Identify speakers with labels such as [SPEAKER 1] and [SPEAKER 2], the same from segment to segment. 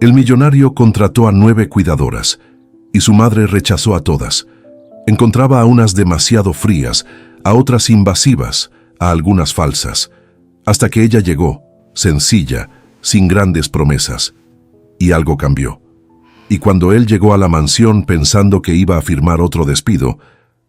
[SPEAKER 1] El millonario contrató a 9 cuidadoras, y su madre rechazó a todas. Encontraba a unas demasiado frías, a otras invasivas, a algunas falsas, hasta que ella llegó, sencilla, sin grandes promesas. Y algo cambió. Y cuando él llegó a la mansión pensando que iba a firmar otro despido,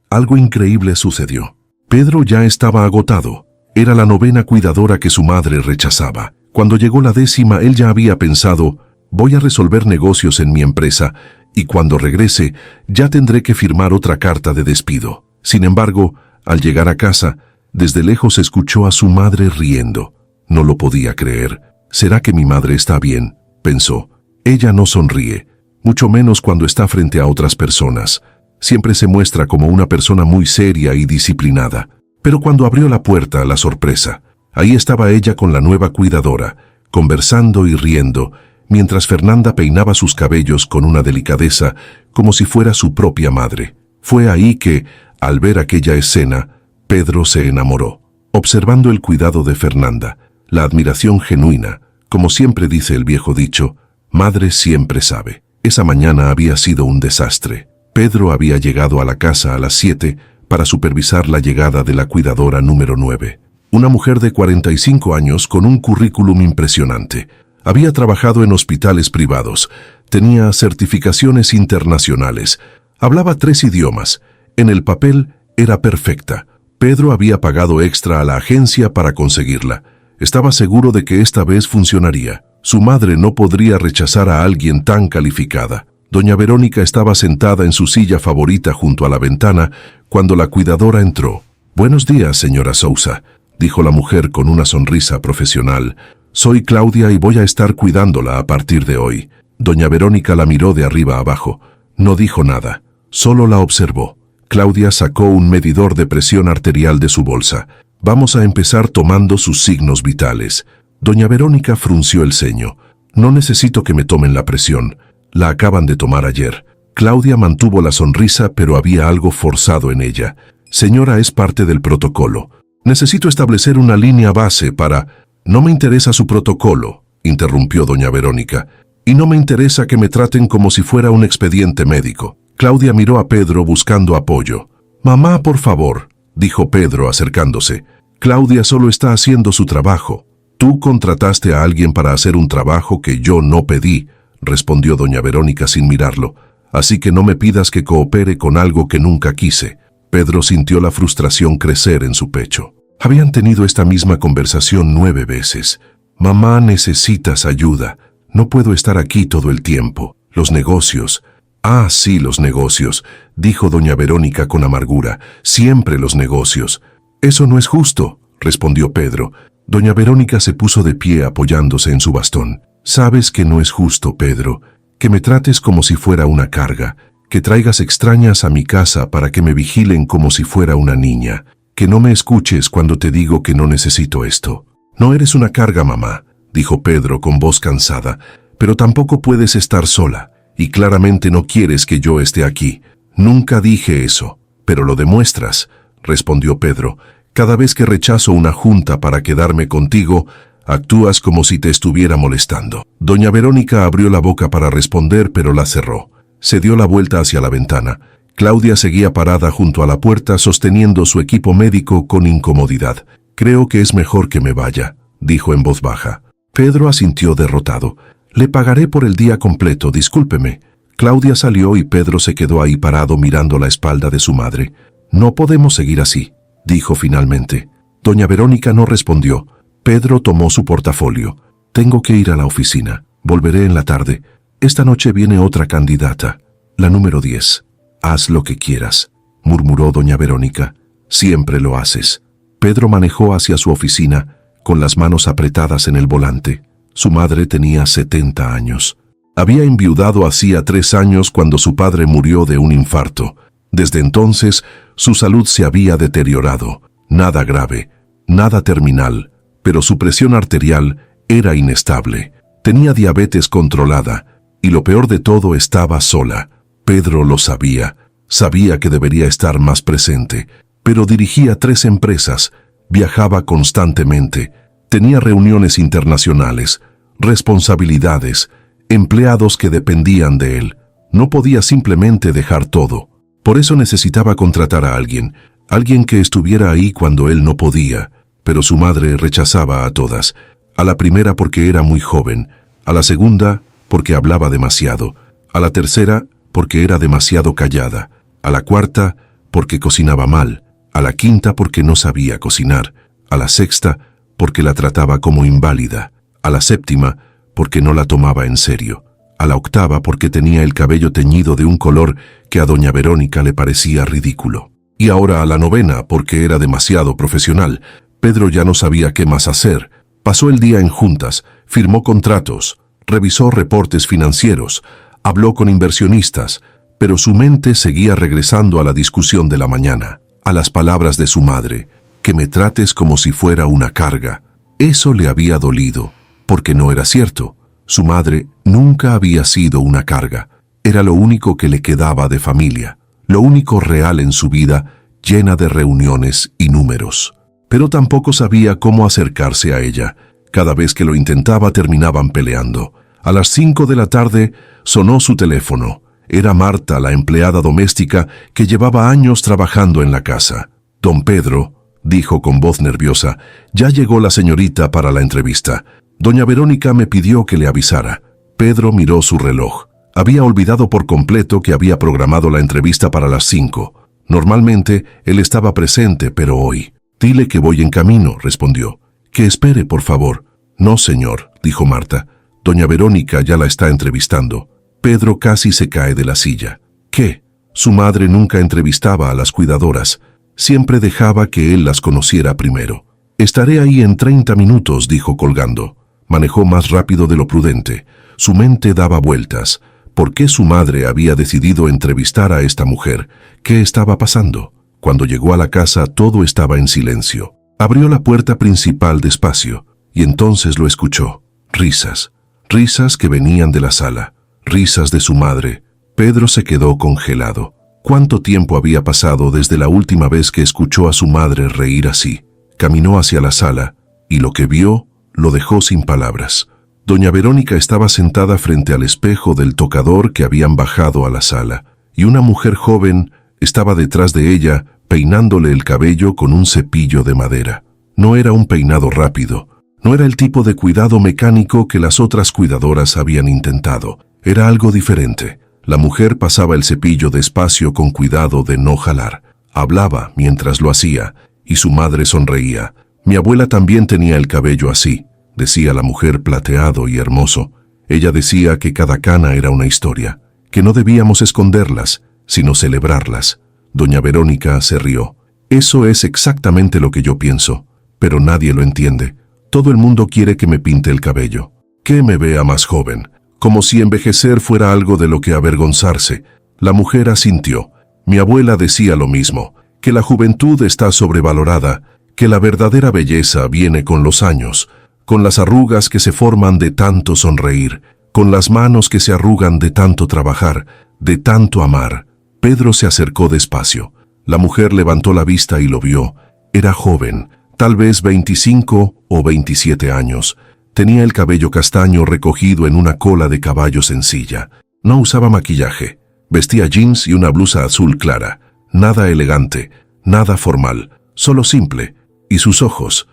[SPEAKER 1] algo increíble sucedió. Pedro ya estaba agotado. Era la 9ª cuidadora que su madre rechazaba. Cuando llegó la 10ª, él ya había pensado, voy a resolver negocios en mi empresa, y cuando regrese, ya tendré que firmar otra carta de despido. Sin embargo, al llegar a casa, desde lejos escuchó a su madre riendo. No lo podía creer. ¿Será que mi madre está bien?, pensó. Ella no sonríe, mucho menos cuando está frente a otras personas. Siempre se muestra como una persona muy seria y disciplinada. Pero cuando abrió la puerta, la sorpresa. Ahí estaba ella con la nueva cuidadora, conversando y riendo, mientras Fernanda peinaba sus cabellos con una delicadeza, como si fuera su propia madre. Fue ahí que, al ver aquella escena, Pedro se enamoró. Observando el cuidado de Fernanda, la admiración genuina, como siempre dice el viejo dicho, madre siempre sabe. Esa mañana había sido un desastre. Pedro había llegado a la casa a las 7 para supervisar la llegada de la cuidadora número 9. Una mujer de 45 años con un currículum impresionante. Había trabajado en hospitales privados, tenía certificaciones internacionales, hablaba 3 idiomas. En el papel era perfecta. Pedro había pagado extra a la agencia para conseguirla. Estaba seguro de que esta vez funcionaría. Su madre no podría rechazar a alguien tan calificada. Doña Verónica estaba sentada en su silla favorita junto a la ventana cuando la cuidadora entró. «Buenos días, señora Sousa», dijo la mujer con una sonrisa profesional. «Soy Claudia y voy a estar cuidándola a partir de hoy». Doña Verónica la miró de arriba abajo. No dijo nada, solo la observó. Claudia sacó un medidor de presión arterial de su bolsa. «Vamos a empezar tomando sus signos vitales». Doña Verónica frunció el ceño. «No necesito que me tomen la presión. La acaban de tomar ayer». Claudia mantuvo la sonrisa, pero había algo forzado en ella. «Señora, es parte del protocolo. Necesito establecer una línea base para...» «No me interesa su protocolo», interrumpió doña Verónica. «Y no me interesa que me traten como si fuera un expediente médico». Claudia miró a Pedro buscando apoyo. «Mamá, por favor», dijo Pedro acercándose. «Claudia solo está haciendo su trabajo». «Tú contrataste a alguien para hacer un trabajo que yo no pedí», respondió doña Verónica sin mirarlo. «Así que no me pidas que coopere con algo que nunca quise». Pedro sintió la frustración crecer en su pecho. Habían tenido esta misma conversación 9 veces. «Mamá, necesitas ayuda. No puedo estar aquí todo el tiempo. Los negocios». «Ah, sí, los negocios», dijo doña Verónica con amargura. «Siempre los negocios». «Eso no es justo», respondió Pedro. Doña Verónica se puso de pie apoyándose en su bastón. «Sabes que no es justo, Pedro, que me trates como si fuera una carga, que traigas extrañas a mi casa para que me vigilen como si fuera una niña, que no me escuches cuando te digo que no necesito esto». «No eres una carga, mamá», dijo Pedro con voz cansada, «pero tampoco puedes estar sola, y claramente no quieres que yo esté aquí». «Nunca dije eso, pero lo demuestras», respondió Pedro. «Cada vez que rechazo una junta para quedarme contigo, actúas como si te estuviera molestando». Doña Verónica abrió la boca para responder, pero la cerró. Se dio la vuelta hacia la ventana. Claudia seguía parada junto a la puerta sosteniendo su equipo médico con incomodidad. «Creo que es mejor que me vaya», dijo en voz baja. Pedro asintió derrotado. «Le pagaré por el día completo, discúlpeme». Claudia salió y Pedro se quedó ahí parado mirando la espalda de su madre. «No podemos seguir así», dijo finalmente. Doña Verónica no respondió. Pedro tomó su portafolio. «Tengo que ir a la oficina. Volveré en la tarde. Esta noche viene otra candidata, la número 10. Haz lo que quieras», murmuró doña Verónica. «Siempre lo haces». Pedro manejó hacia su oficina, con las manos apretadas en el volante. Su madre tenía 70 años. Había enviudado hacía 3 años cuando su padre murió de un infarto. Desde entonces, su salud se había deteriorado. Nada grave, nada terminal, pero su presión arterial era inestable. Tenía diabetes controlada, y lo peor de todo, estaba sola. Pedro lo sabía. Sabía que debería estar más presente, pero dirigía 3 empresas, viajaba constantemente, tenía reuniones internacionales, responsabilidades. empleados que dependían de él. No podía simplemente dejar todo. Por eso necesitaba contratar a alguien que estuviera ahí cuando él no podía. Pero su madre rechazaba a todas. A la primera porque era muy joven, a la segunda porque hablaba demasiado, a la tercera porque era demasiado callada, a la cuarta porque cocinaba mal, a la quinta porque no sabía cocinar, a la sexta porque la trataba como inválida, a la séptima porque no la tomaba en serio, a la octava porque tenía el cabello teñido de un color que a doña Verónica le parecía ridículo. Y ahora a la novena porque era demasiado profesional. Pedro ya no sabía qué más hacer. Pasó el día en juntas, firmó contratos, revisó reportes financieros, habló con inversionistas, pero su mente seguía regresando a la discusión de la mañana, a las palabras de su madre, que me trates como si fuera una carga. Eso le había dolido, porque no era cierto. Su madre nunca había sido una carga. Era lo único que le quedaba de familia, lo único real en su vida, llena de reuniones y números. Pero tampoco sabía cómo acercarse a ella. Cada vez que lo intentaba terminaban peleando. A las 5 de la tarde sonó su teléfono. Era Marta, la empleada doméstica que llevaba años trabajando en la casa. «Don Pedro», dijo con voz nerviosa, «ya llegó la señorita para la entrevista. Doña Verónica me pidió que le avisara». Pedro miró su reloj. Había olvidado por completo que había programado la entrevista para las 5. Normalmente él estaba presente, pero hoy... «Dile que voy en camino», respondió. «Que espere, por favor». «No, señor», dijo Marta. «Doña Verónica ya la está entrevistando». Pedro casi se cae de la silla. ¿Qué? Su madre nunca entrevistaba a las cuidadoras. Siempre dejaba que él las conociera primero. «Estaré ahí en 30 minutos», dijo colgando. Manejó más rápido de lo prudente. Su mente daba vueltas. ¿Por qué su madre había decidido entrevistar a esta mujer? ¿Qué estaba pasando? Cuando llegó a la casa todo estaba en silencio. Abrió la puerta principal despacio y entonces lo escuchó. Risas. Risas que venían de la sala. Risas de su madre. Pedro se quedó congelado. ¿Cuánto tiempo había pasado desde la última vez que escuchó a su madre reír así? Caminó hacia la sala y lo que vio lo dejó sin palabras. Doña Verónica estaba sentada frente al espejo del tocador que habían bajado a la sala y una mujer joven estaba detrás de ella peinándole el cabello con un cepillo de madera. No era un peinado rápido, no era el tipo de cuidado mecánico que las otras cuidadoras habían intentado. Era algo diferente. La mujer pasaba el cepillo despacio con cuidado de no jalar. Hablaba mientras lo hacía y su madre sonreía. «Mi abuela también tenía el cabello así», decía la mujer, plateado y hermoso. Ella decía que cada cana era una historia, que no debíamos esconderlas, sino celebrarlas. Doña Verónica se rió. «Eso es exactamente lo que yo pienso, pero nadie lo entiende. Todo el mundo quiere que me pinte el cabello, que me vea más joven, como si envejecer fuera algo de lo que avergonzarse». La mujer asintió. «Mi abuela decía lo mismo, que la juventud está sobrevalorada, que la verdadera belleza viene con los años, con las arrugas que se forman de tanto sonreír, con las manos que se arrugan de tanto trabajar, de tanto amar». Pedro se acercó despacio. La mujer levantó la vista y lo vio. Era joven, tal vez 25 o 27 años. Tenía el cabello castaño recogido en una cola de caballo sencilla. No usaba maquillaje. Vestía jeans y una blusa azul clara. Nada elegante, nada formal, solo simple. Y sus ojos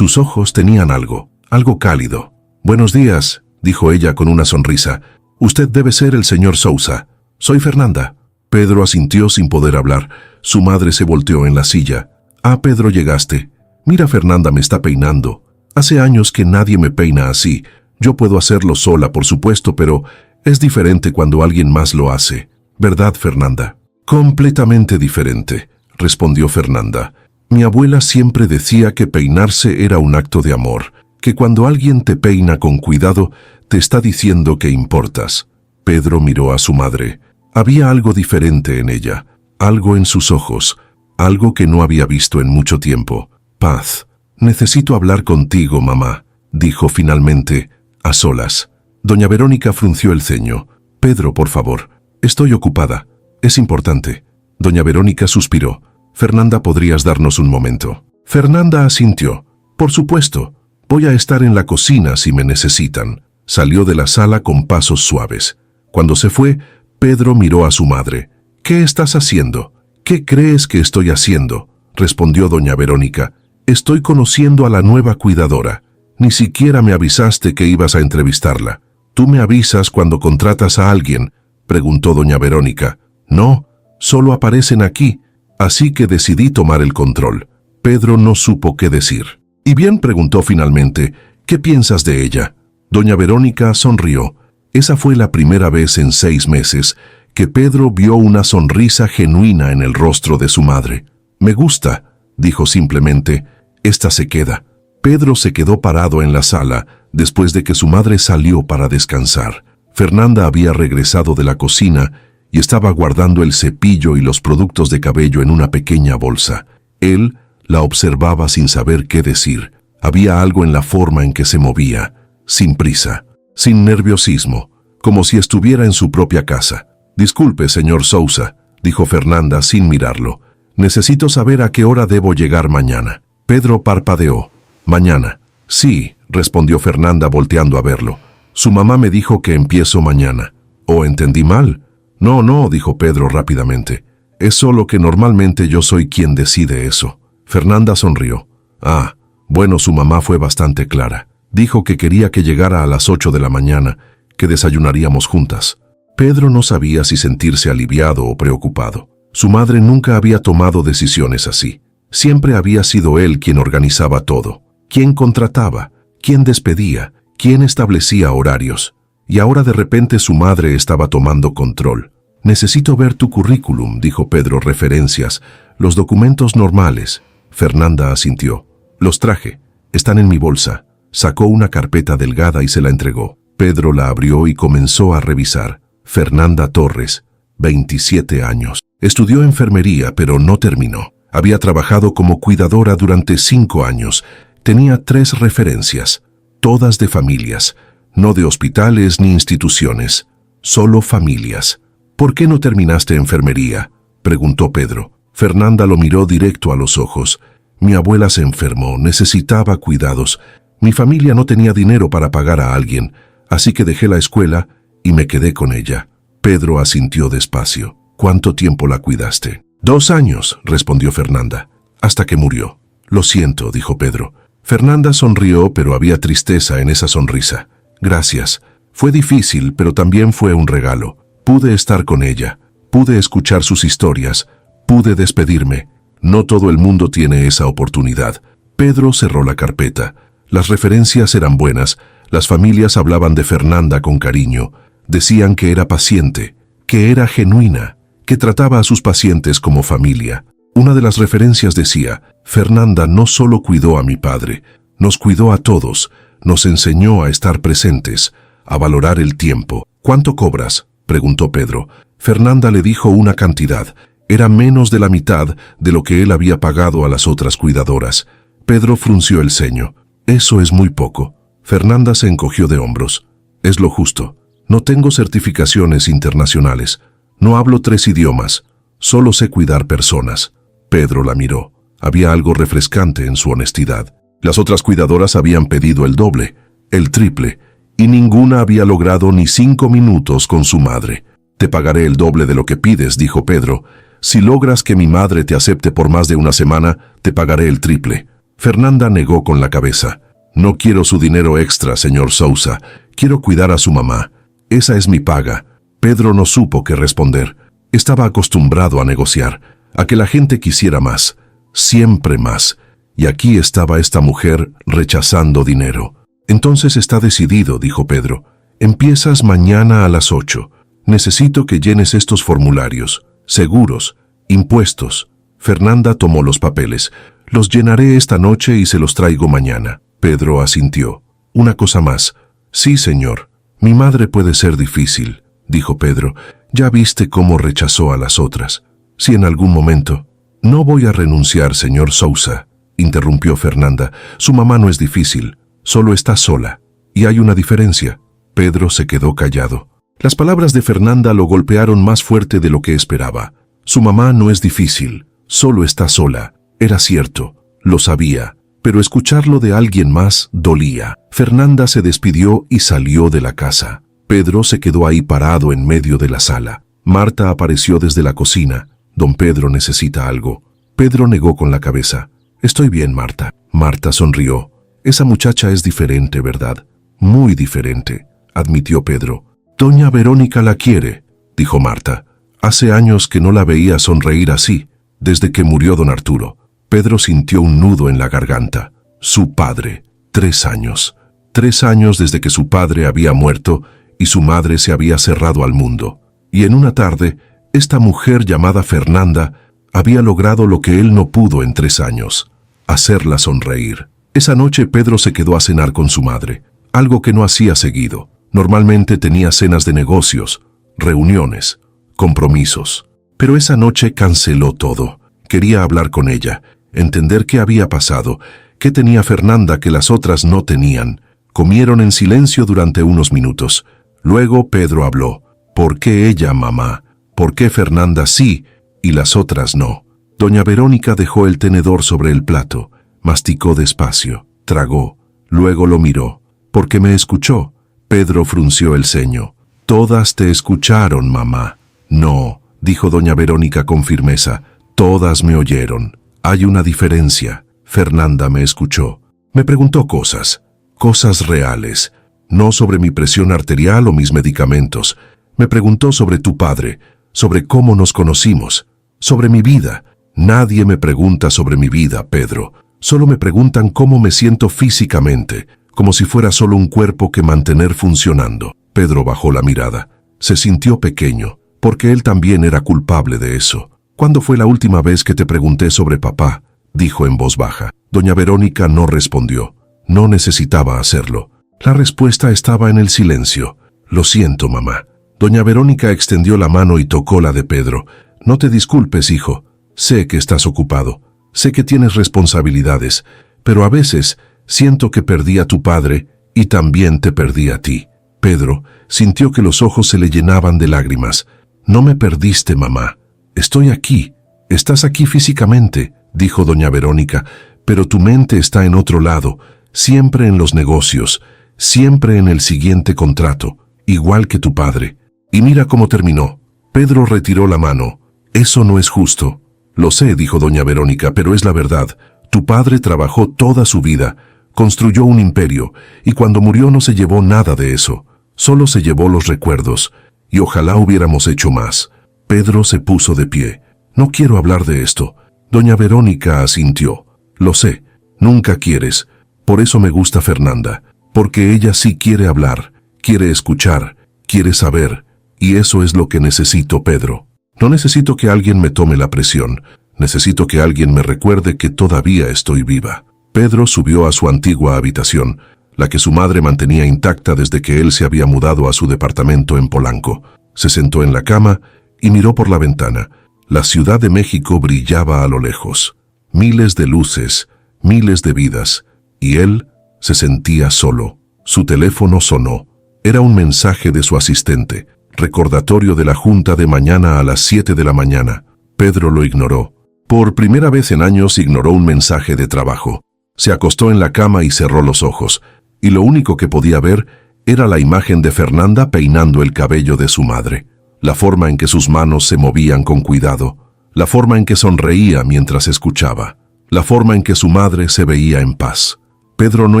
[SPEAKER 1] tenían algo cálido. «Buenos días», dijo ella con una sonrisa. «Usted debe ser el señor Sousa. Soy Fernanda». Pedro asintió sin poder hablar. Su madre se volteó en la silla. «Ah, Pedro, llegaste. Mira, Fernanda me está peinando. Hace años que nadie me peina así. Yo puedo hacerlo sola, por supuesto, pero es diferente cuando alguien más lo hace. ¿Verdad, Fernanda?» «Completamente diferente», respondió Fernanda. «Mi abuela siempre decía que peinarse era un acto de amor, que cuando alguien te peina con cuidado, te está diciendo que importas». Pedro miró a su madre. Había algo diferente en ella, algo en sus ojos, algo que no había visto en mucho tiempo. «Paz. Necesito hablar contigo, mamá», dijo finalmente, a solas. Doña Verónica frunció el ceño. «Pedro, por favor. Estoy ocupada. Es importante». Doña Verónica suspiró. «Fernanda, ¿podrías darnos un momento?» Fernanda asintió. «Por supuesto. Voy a estar en la cocina si me necesitan». Salió de la sala con pasos suaves. Cuando se fue, Pedro miró a su madre. «¿Qué estás haciendo? ¿Qué crees que estoy haciendo?», respondió doña Verónica. «Estoy conociendo a la nueva cuidadora. Ni siquiera me avisaste que ibas a entrevistarla». «¿Tú me avisas cuando contratas a alguien?», preguntó doña Verónica. «No, solo aparecen aquí, así que decidí tomar el control». Pedro no supo qué decir. «¿Y bien?», preguntó finalmente. «¿Qué piensas de ella?». Doña Verónica sonrió. Esa fue la primera vez en 6 meses que Pedro vio una sonrisa genuina en el rostro de su madre. «Me gusta», dijo simplemente. «Esta se queda». Pedro se quedó parado en la sala después de que su madre salió para descansar. Fernanda había regresado de la cocina y estaba guardando el cepillo y los productos de cabello en una pequeña bolsa. Él la observaba sin saber qué decir. Había algo en la forma en que se movía, sin prisa, sin nerviosismo, como si estuviera en su propia casa. «Disculpe, señor Sousa», dijo Fernanda sin mirarlo. «Necesito saber a qué hora debo llegar mañana». Pedro parpadeó. «Mañana». «Sí», respondió Fernanda volteando a verlo. «Su mamá me dijo que empiezo mañana». «¿O entendí mal?» No, dijo Pedro rápidamente. «Es solo que normalmente yo soy quien decide eso». Fernanda sonrió. «Ah, bueno, su mamá fue bastante clara. Dijo que quería que llegara a las 8 de la mañana, que desayunaríamos juntas». Pedro no sabía si sentirse aliviado o preocupado. Su madre nunca había tomado decisiones así. Siempre había sido él quien organizaba todo, quien contrataba, quien despedía, quien establecía horarios. Y ahora de repente su madre estaba tomando control. «Necesito ver tu currículum», dijo Pedro. «Referencias, los documentos normales». Fernanda asintió. «Los traje, están en mi bolsa». Sacó una carpeta delgada y se la entregó. Pedro la abrió y comenzó a revisar. Fernanda Torres, 27 años. Estudió enfermería, pero no terminó. Había trabajado como cuidadora durante 5 años. Tenía 3 referencias, todas de familias, no de hospitales ni instituciones, solo familias. «¿Por qué no terminaste enfermería?», preguntó Pedro. Fernanda lo miró directo a los ojos. «Mi abuela se enfermó, necesitaba cuidados. Mi familia no tenía dinero para pagar a alguien, así que dejé la escuela y me quedé con ella». Pedro asintió despacio. «¿Cuánto tiempo la cuidaste?». «2 años», respondió Fernanda, «hasta que murió». «Lo siento», dijo Pedro. Fernanda sonrió, pero había tristeza en esa sonrisa. «Gracias. Fue difícil, pero también fue un regalo. Pude estar con ella, pude escuchar sus historias, pude despedirme. No todo el mundo tiene esa oportunidad». Pedro cerró la carpeta. Las referencias eran buenas. Las familias hablaban de Fernanda con cariño. Decían que era paciente, que era genuina, que trataba a sus pacientes como familia. Una de las referencias decía: «Fernanda no solo cuidó a mi padre, nos cuidó a todos, nos enseñó a estar presentes, a valorar el tiempo». «¿Cuánto cobras?», preguntó Pedro. Fernanda le dijo una cantidad. Era menos de la mitad de lo que él había pagado a las otras cuidadoras. Pedro frunció el ceño. «Eso es muy poco». Fernanda se encogió de hombros. «Es lo justo. No tengo certificaciones internacionales. No hablo 3 idiomas. Solo sé cuidar personas». Pedro la miró. Había algo refrescante en su honestidad. Las otras cuidadoras habían pedido el doble, el triple, y ninguna había logrado ni 5 minutos con su madre. «Te pagaré el doble de lo que pides», dijo Pedro. «Si logras que mi madre te acepte por más de una semana, te pagaré el triple». Fernanda negó con la cabeza. «No quiero su dinero extra, señor Sousa. Quiero cuidar a su mamá. Esa es mi paga». Pedro no supo qué responder. Estaba acostumbrado a negociar, a que la gente quisiera más, siempre más. Y aquí estaba esta mujer rechazando dinero. «Entonces está decidido», dijo Pedro. «Empiezas mañana a las 8. Necesito que llenes estos formularios. Seguros, impuestos». Fernanda tomó los papeles. «Los llenaré esta noche y se los traigo mañana». Pedro asintió. «Una cosa más». «Sí, señor. Mi madre puede ser difícil», dijo Pedro. «Ya viste cómo rechazó a las otras. Si en algún momento...». «No voy a renunciar, señor Sousa», interrumpió Fernanda. «Su mamá no es difícil, solo está sola. Y hay una diferencia». Pedro se quedó callado. Las palabras de Fernanda lo golpearon más fuerte de lo que esperaba. Su mamá no es difícil, solo está sola. Era cierto, lo sabía, pero escucharlo de alguien más dolía. Fernanda se despidió y salió de la casa. Pedro se quedó ahí parado en medio de la sala. Marta apareció desde la cocina. Don Pedro necesita algo. Pedro negó con la cabeza. Estoy bien, Marta. Marta sonrió. Esa muchacha es diferente, ¿verdad? Muy diferente, admitió Pedro. Doña Verónica la quiere, dijo Marta. Hace años que no la veía sonreír así, desde que murió don Arturo. Pedro sintió un nudo en la garganta. Su padre, 3 años. 3 años desde que su padre había muerto y su madre se había cerrado al mundo. Y en una tarde, esta mujer llamada Fernanda había logrado lo que él no pudo en 3 años, hacerla sonreír. Esa noche Pedro se quedó a cenar con su madre, algo que no hacía seguido. Normalmente tenía cenas de negocios, reuniones, compromisos. Pero esa noche canceló todo. Quería hablar con ella, entender qué había pasado, qué tenía Fernanda que las otras no tenían. Comieron en silencio durante unos minutos. Luego Pedro habló. ¿Por qué ella, mamá? ¿Por qué Fernanda sí y las otras no? Doña Verónica dejó el tenedor sobre el plato, masticó despacio, tragó, luego lo miró. ¿Por qué me escuchó? Pedro frunció el ceño. Todas te escucharon, mamá. No, dijo doña Verónica con firmeza. Todas me oyeron. Hay una diferencia. Fernanda me escuchó. Me preguntó cosas reales, no sobre mi presión arterial o mis medicamentos. Me preguntó sobre tu padre, sobre cómo nos conocimos, sobre mi vida. Nadie me pregunta sobre mi vida, Pedro. Solo me preguntan cómo me siento físicamente, como si fuera solo un cuerpo que mantener funcionando. Pedro bajó la mirada. Se sintió pequeño, porque él también era culpable de eso. ¿Cuándo fue la última vez que te pregunté sobre papá?, dijo en voz baja. Doña Verónica no respondió. No necesitaba hacerlo. La respuesta estaba en el silencio. Lo siento, mamá. Doña Verónica extendió la mano y tocó la de Pedro. No te disculpes, hijo. Sé que estás ocupado. Sé que tienes responsabilidades, pero a veces siento que perdí a tu padre y también te perdí a ti. Pedro sintió que los ojos se le llenaban de lágrimas. No me perdiste, mamá. Estoy aquí. Estás aquí físicamente, dijo doña Verónica, pero tu mente está en otro lado, siempre en los negocios, siempre en el siguiente contrato, igual que tu padre. Y mira cómo terminó. Pedro retiró la mano. Eso no es justo. Lo sé, dijo doña Verónica, pero es la verdad. Tu padre trabajó toda su vida, construyó un imperio, y cuando murió no se llevó nada de eso. Solo se llevó los recuerdos, y ojalá hubiéramos hecho más. Pedro se puso de pie. No quiero hablar de esto. Doña Verónica asintió. Lo sé, nunca quieres. Por eso me gusta Fernanda, porque ella sí quiere hablar, quiere escuchar, quiere saber, y eso es lo que necesito, Pedro. No necesito que alguien me tome la presión, necesito que alguien me recuerde que todavía estoy viva. Pedro subió a su antigua habitación, la que su madre mantenía intacta desde que él se había mudado a su departamento en Polanco. Se sentó en la cama y miró por la ventana. La Ciudad de México brillaba a lo lejos. Miles de luces, miles de vidas, y él se sentía solo. Su teléfono sonó. Era un mensaje de su asistente. Recordatorio de la junta de mañana a las 7 de la mañana. Pedro lo ignoró. Por primera vez en años ignoró un mensaje de trabajo. Se acostó en la cama y cerró los ojos, y lo único que podía ver era la imagen de Fernanda peinando el cabello de su madre, la forma en que sus manos se movían con cuidado, la forma en que sonreía mientras escuchaba, la forma en que su madre se veía en paz. Pedro no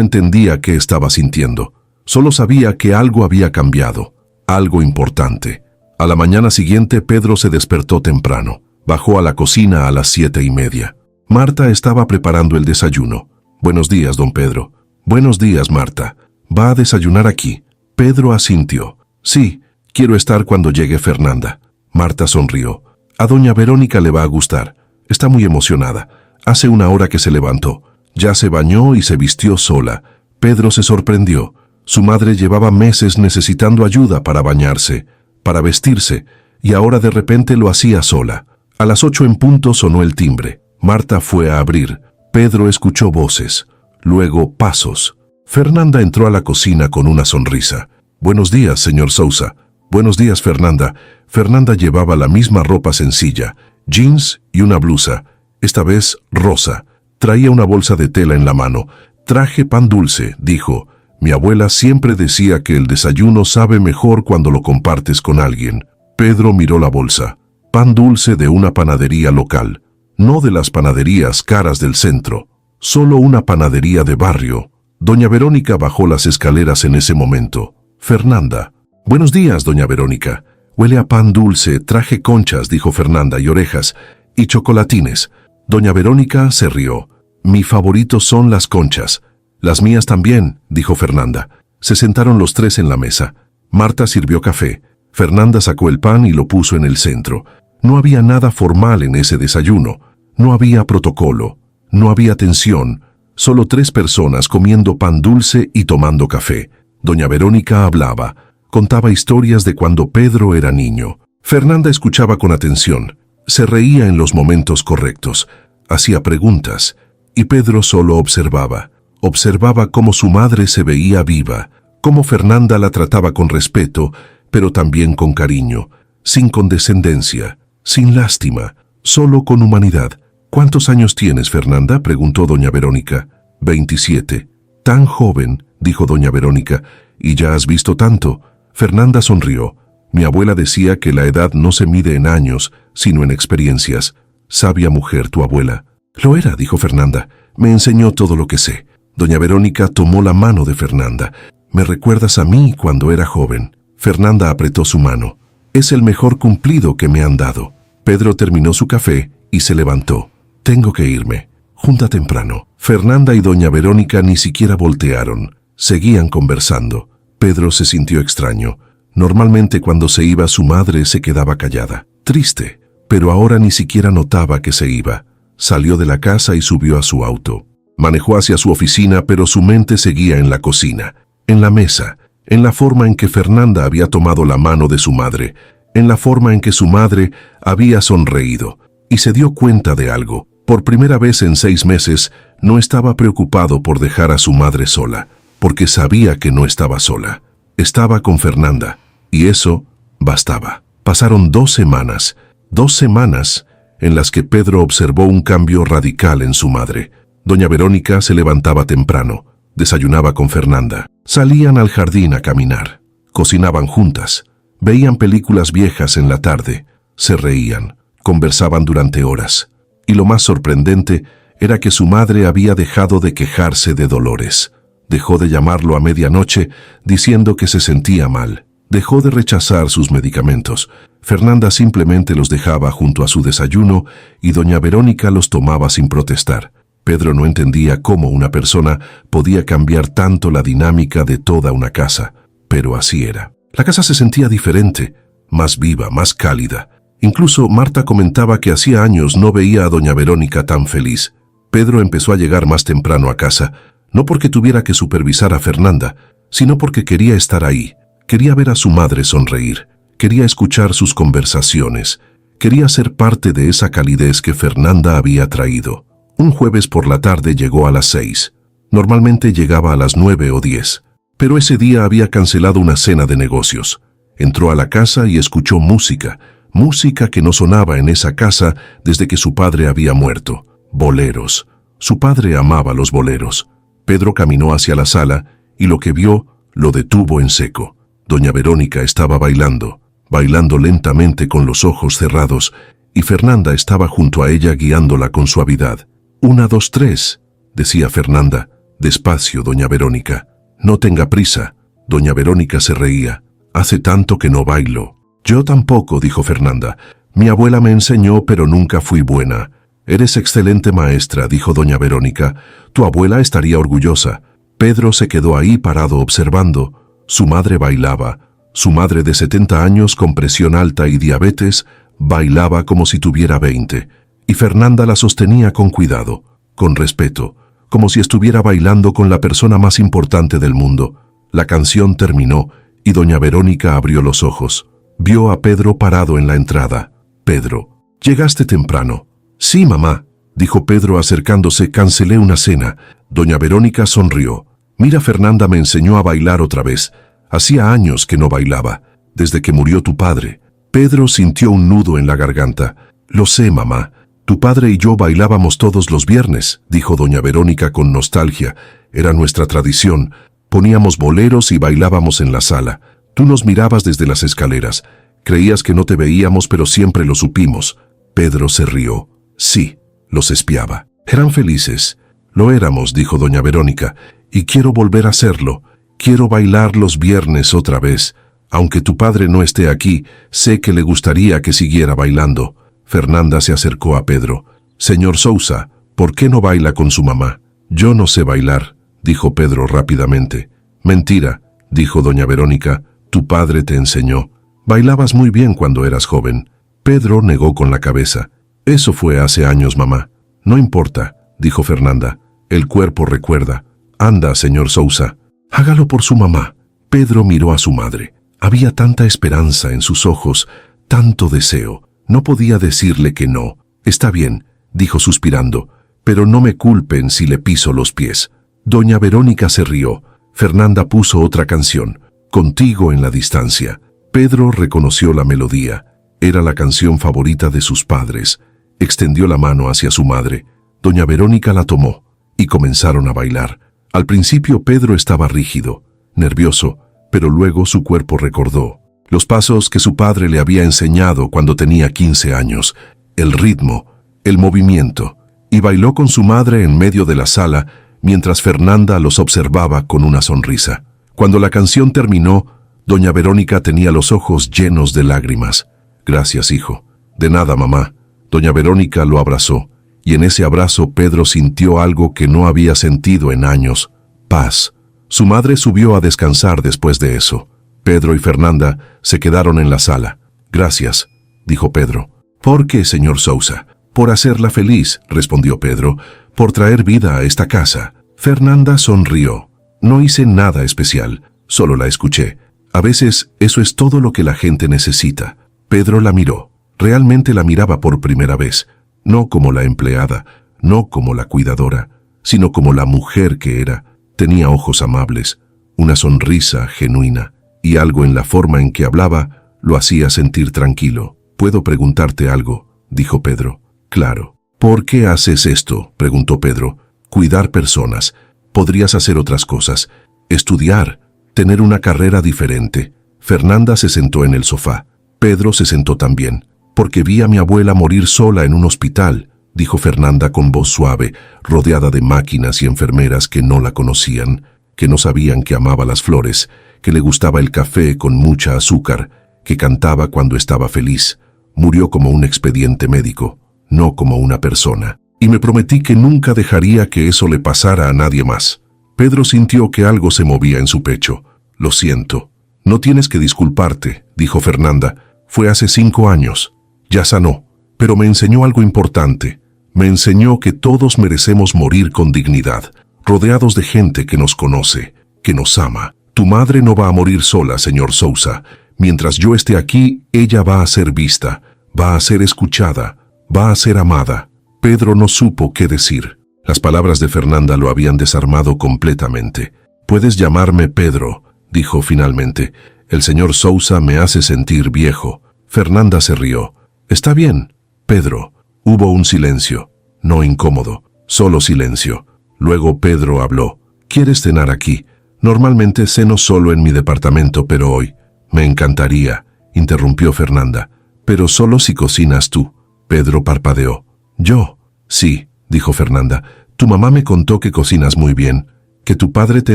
[SPEAKER 1] entendía qué estaba sintiendo, solo sabía que algo había cambiado, algo importante. A la mañana siguiente Pedro se despertó temprano, bajó a la cocina a las 7:30. Marta estaba preparando el desayuno. Buenos días, don Pedro. Buenos días, Marta. ¿Va a desayunar aquí? Pedro asintió. Sí, quiero estar cuando llegue Fernanda. Marta sonrió. A doña Verónica le va a gustar. Está muy emocionada. Hace una hora que se levantó. Ya se bañó y se vistió sola. Pedro se sorprendió. Su madre llevaba meses necesitando ayuda para bañarse, para vestirse, y ahora de repente lo hacía sola. A las 8 en punto sonó el timbre. Marta fue a abrir. Pedro escuchó voces, luego pasos. Fernanda entró a la cocina con una sonrisa. Buenos días, señor Sousa. Buenos días, Fernanda. Fernanda llevaba la misma ropa sencilla, jeans y una blusa, esta vez rosa. Traía una bolsa de tela en la mano. «Traje pan dulce», dijo. «Mi abuela siempre decía que el desayuno sabe mejor cuando lo compartes con alguien». Pedro miró la bolsa. Pan dulce de una panadería local. No de las panaderías caras del centro. Solo una panadería de barrio. Doña Verónica bajó las escaleras en ese momento. Fernanda. «Buenos días, doña Verónica. Huele a pan dulce, traje conchas», dijo Fernanda, «y orejas, y chocolatines». Doña Verónica se rió. «Mi favorito son las conchas». «Las mías también», dijo Fernanda. Se sentaron los tres en la mesa. Marta sirvió café. Fernanda sacó el pan y lo puso en el centro. No había nada formal en ese desayuno. No había protocolo. No había tensión. Solo 3 personas comiendo pan dulce y tomando café. Doña Verónica hablaba. Contaba historias de cuando Pedro era niño. Fernanda escuchaba con atención. Se reía en los momentos correctos. Hacía preguntas. Y Pedro solo observaba. Observaba cómo su madre se veía viva, cómo Fernanda la trataba con respeto, pero también con cariño, sin condescendencia, sin lástima, solo con humanidad. «¿Cuántos años tienes, Fernanda?», preguntó doña Verónica. 27. «Tan joven», dijo doña Verónica, «y ya has visto tanto». Fernanda sonrió. «Mi abuela decía que la edad no se mide en años, sino en experiencias. Sabia mujer tu abuela». «Lo era», dijo Fernanda. «Me enseñó todo lo que sé». Doña Verónica tomó la mano de Fernanda. «Me recuerdas a mí cuando era joven». Fernanda apretó su mano. «Es el mejor cumplido que me han dado». Pedro terminó su café y se levantó. «Tengo que irme. Junta temprano». Fernanda y doña Verónica ni siquiera voltearon. Seguían conversando. Pedro se sintió extraño. Normalmente cuando se iba su madre se quedaba callada, triste, pero ahora ni siquiera notaba que se iba. Salió de la casa y subió a su auto. Manejó hacia su oficina, pero su mente seguía en la cocina, en la mesa, en la forma en que Fernanda había tomado la mano de su madre, en la forma en que su madre había sonreído, y se dio cuenta de algo. Por primera vez en 6 meses, no estaba preocupado por dejar a su madre sola, porque sabía que no estaba sola. Estaba con Fernanda, y eso bastaba. Pasaron 2 semanas, 2 semanas en las que Pedro observó un cambio radical en su madre. Doña Verónica se levantaba temprano, desayunaba con Fernanda. Salían al jardín a caminar, cocinaban juntas, veían películas viejas en la tarde, se reían, conversaban durante horas. Y lo más sorprendente era que su madre había dejado de quejarse de dolores. Dejó de llamarlo a medianoche diciendo que se sentía mal. Dejó de rechazar sus medicamentos. Fernanda simplemente los dejaba junto a su desayuno y doña Verónica los tomaba sin protestar. Pedro no entendía cómo una persona podía cambiar tanto la dinámica de toda una casa, pero así era. La casa se sentía diferente, más viva, más cálida. Incluso Marta comentaba que hacía años no veía a doña Verónica tan feliz. Pedro empezó a llegar más temprano a casa, no porque tuviera que supervisar a Fernanda, sino porque quería estar ahí, quería ver a su madre sonreír, quería escuchar sus conversaciones, quería ser parte de esa calidez que Fernanda había traído. Un jueves por la tarde llegó a las 6. Normalmente llegaba a las 9 o 10, pero ese día había cancelado una cena de negocios. Entró a la casa y escuchó música, música que no sonaba en esa casa desde que su padre había muerto. Boleros. Su padre amaba los boleros. Pedro caminó hacia la sala y lo que vio lo detuvo en seco. Doña Verónica estaba bailando lentamente con los ojos cerrados, y Fernanda estaba junto a ella guiándola con suavidad. 1, 2, 3, decía Fernanda. Despacio, doña Verónica. No tenga prisa. Doña Verónica se reía. Hace tanto que no bailo. Yo tampoco, dijo Fernanda. Mi abuela me enseñó, pero nunca fui buena. Eres excelente maestra, dijo doña Verónica. Tu abuela estaría orgullosa. Pedro se quedó ahí parado observando. Su madre bailaba. Su madre de 70 años con presión alta y diabetes bailaba como si tuviera 20. Y Fernanda la sostenía con cuidado, con respeto, como si estuviera bailando con la persona más importante del mundo. La canción terminó y doña Verónica abrió los ojos. Vio a Pedro parado en la entrada. Pedro, ¿llegaste temprano? Sí, mamá, dijo Pedro acercándose. Cancelé una cena. Doña Verónica sonrió. Mira, Fernanda me enseñó a bailar otra vez. Hacía años que no bailaba, desde que murió tu padre. Pedro sintió un nudo en la garganta. Lo sé, mamá. Tu padre y yo bailábamos todos los viernes, dijo doña Verónica con nostalgia. Era nuestra tradición. Poníamos boleros y bailábamos en la sala. Tú nos mirabas desde las escaleras. Creías que no te veíamos, pero siempre lo supimos. Pedro se rió. Sí, los espiaba. Eran felices. Lo éramos, dijo doña Verónica, y quiero volver a hacerlo. Quiero bailar los viernes otra vez. Aunque tu padre no esté aquí, sé que le gustaría que siguiera bailando. Fernanda se acercó a Pedro. Señor Sousa, ¿por qué no baila con su mamá? Yo no sé bailar, dijo Pedro rápidamente. Mentira, dijo doña Verónica, tu padre te enseñó. Bailabas muy bien cuando eras joven. Pedro negó con la cabeza. Eso fue hace años, mamá. No importa, dijo Fernanda. El cuerpo recuerda. Anda, señor Sousa. Hágalo por su mamá. Pedro miró a su madre. Había tanta esperanza en sus ojos, tanto deseo. No podía decirle que no. Está bien, dijo suspirando, pero no me culpen si le piso los pies. Doña Verónica se rió. Fernanda puso otra canción, Contigo en la distancia. Pedro reconoció la melodía. Era la canción favorita de sus padres. Extendió la mano hacia su madre. Doña Verónica la tomó y comenzaron a bailar. Al principio Pedro estaba rígido, nervioso, pero luego su cuerpo recordó los pasos que su padre le había enseñado cuando tenía 15 años, el ritmo, el movimiento, y bailó con su madre en medio de la sala mientras Fernanda los observaba con una sonrisa. Cuando la canción terminó, doña Verónica tenía los ojos llenos de lágrimas. Gracias, hijo. De nada, mamá. Doña Verónica lo abrazó, y en ese abrazo Pedro sintió algo que no había sentido en años: paz. Su madre subió a descansar después de eso. Pedro y Fernanda se quedaron en la sala. Gracias, dijo Pedro. ¿Por qué, señor Sousa? Por hacerla feliz, respondió Pedro, por traer vida a esta casa. Fernanda sonrió. No hice nada especial, solo la escuché. A veces eso es todo lo que la gente necesita. Pedro la miró. Realmente la miraba por primera vez, no como la empleada, no como la cuidadora, sino como la mujer que era. Tenía ojos amables, una sonrisa genuina, y algo en la forma en que hablaba lo hacía sentir tranquilo. ¿Puedo preguntarte algo?, dijo Pedro. Claro. ¿Por qué haces esto?, preguntó Pedro. Cuidar personas. Podrías hacer otras cosas. Estudiar. Tener una carrera diferente. Fernanda se sentó en el sofá. Pedro se sentó también. Porque vi a mi abuela morir sola en un hospital, dijo Fernanda con voz suave, rodeada de máquinas y enfermeras que no la conocían, que no sabían que amaba las flores, que le gustaba el café con mucha azúcar, que cantaba cuando estaba feliz. Murió como un expediente médico, no como una persona. Y me prometí que nunca dejaría que eso le pasara a nadie más. Pedro sintió que algo se movía en su pecho. Lo siento. No tienes que disculparte, dijo Fernanda. Fue hace 5 años. Ya sanó. Pero me enseñó algo importante. Me enseñó que todos merecemos morir con dignidad, rodeados de gente que nos conoce, que nos ama. Tu madre no va a morir sola, señor Sousa. Mientras yo esté aquí, ella va a ser vista, va a ser escuchada, va a ser amada. Pedro no supo qué decir. Las palabras de Fernanda lo habían desarmado completamente. Puedes llamarme Pedro, dijo finalmente. El señor Sousa me hace sentir viejo. Fernanda se rió. Está bien, Pedro. Hubo un silencio, no incómodo, solo silencio. Luego Pedro habló. ¿Quieres cenar aquí? Normalmente ceno solo en mi departamento, pero hoy me encantaría, interrumpió Fernanda. Pero solo si cocinas tú. Pedro parpadeó. ¿Yo? Sí, dijo Fernanda. Tu mamá me contó que cocinas muy bien, que tu padre te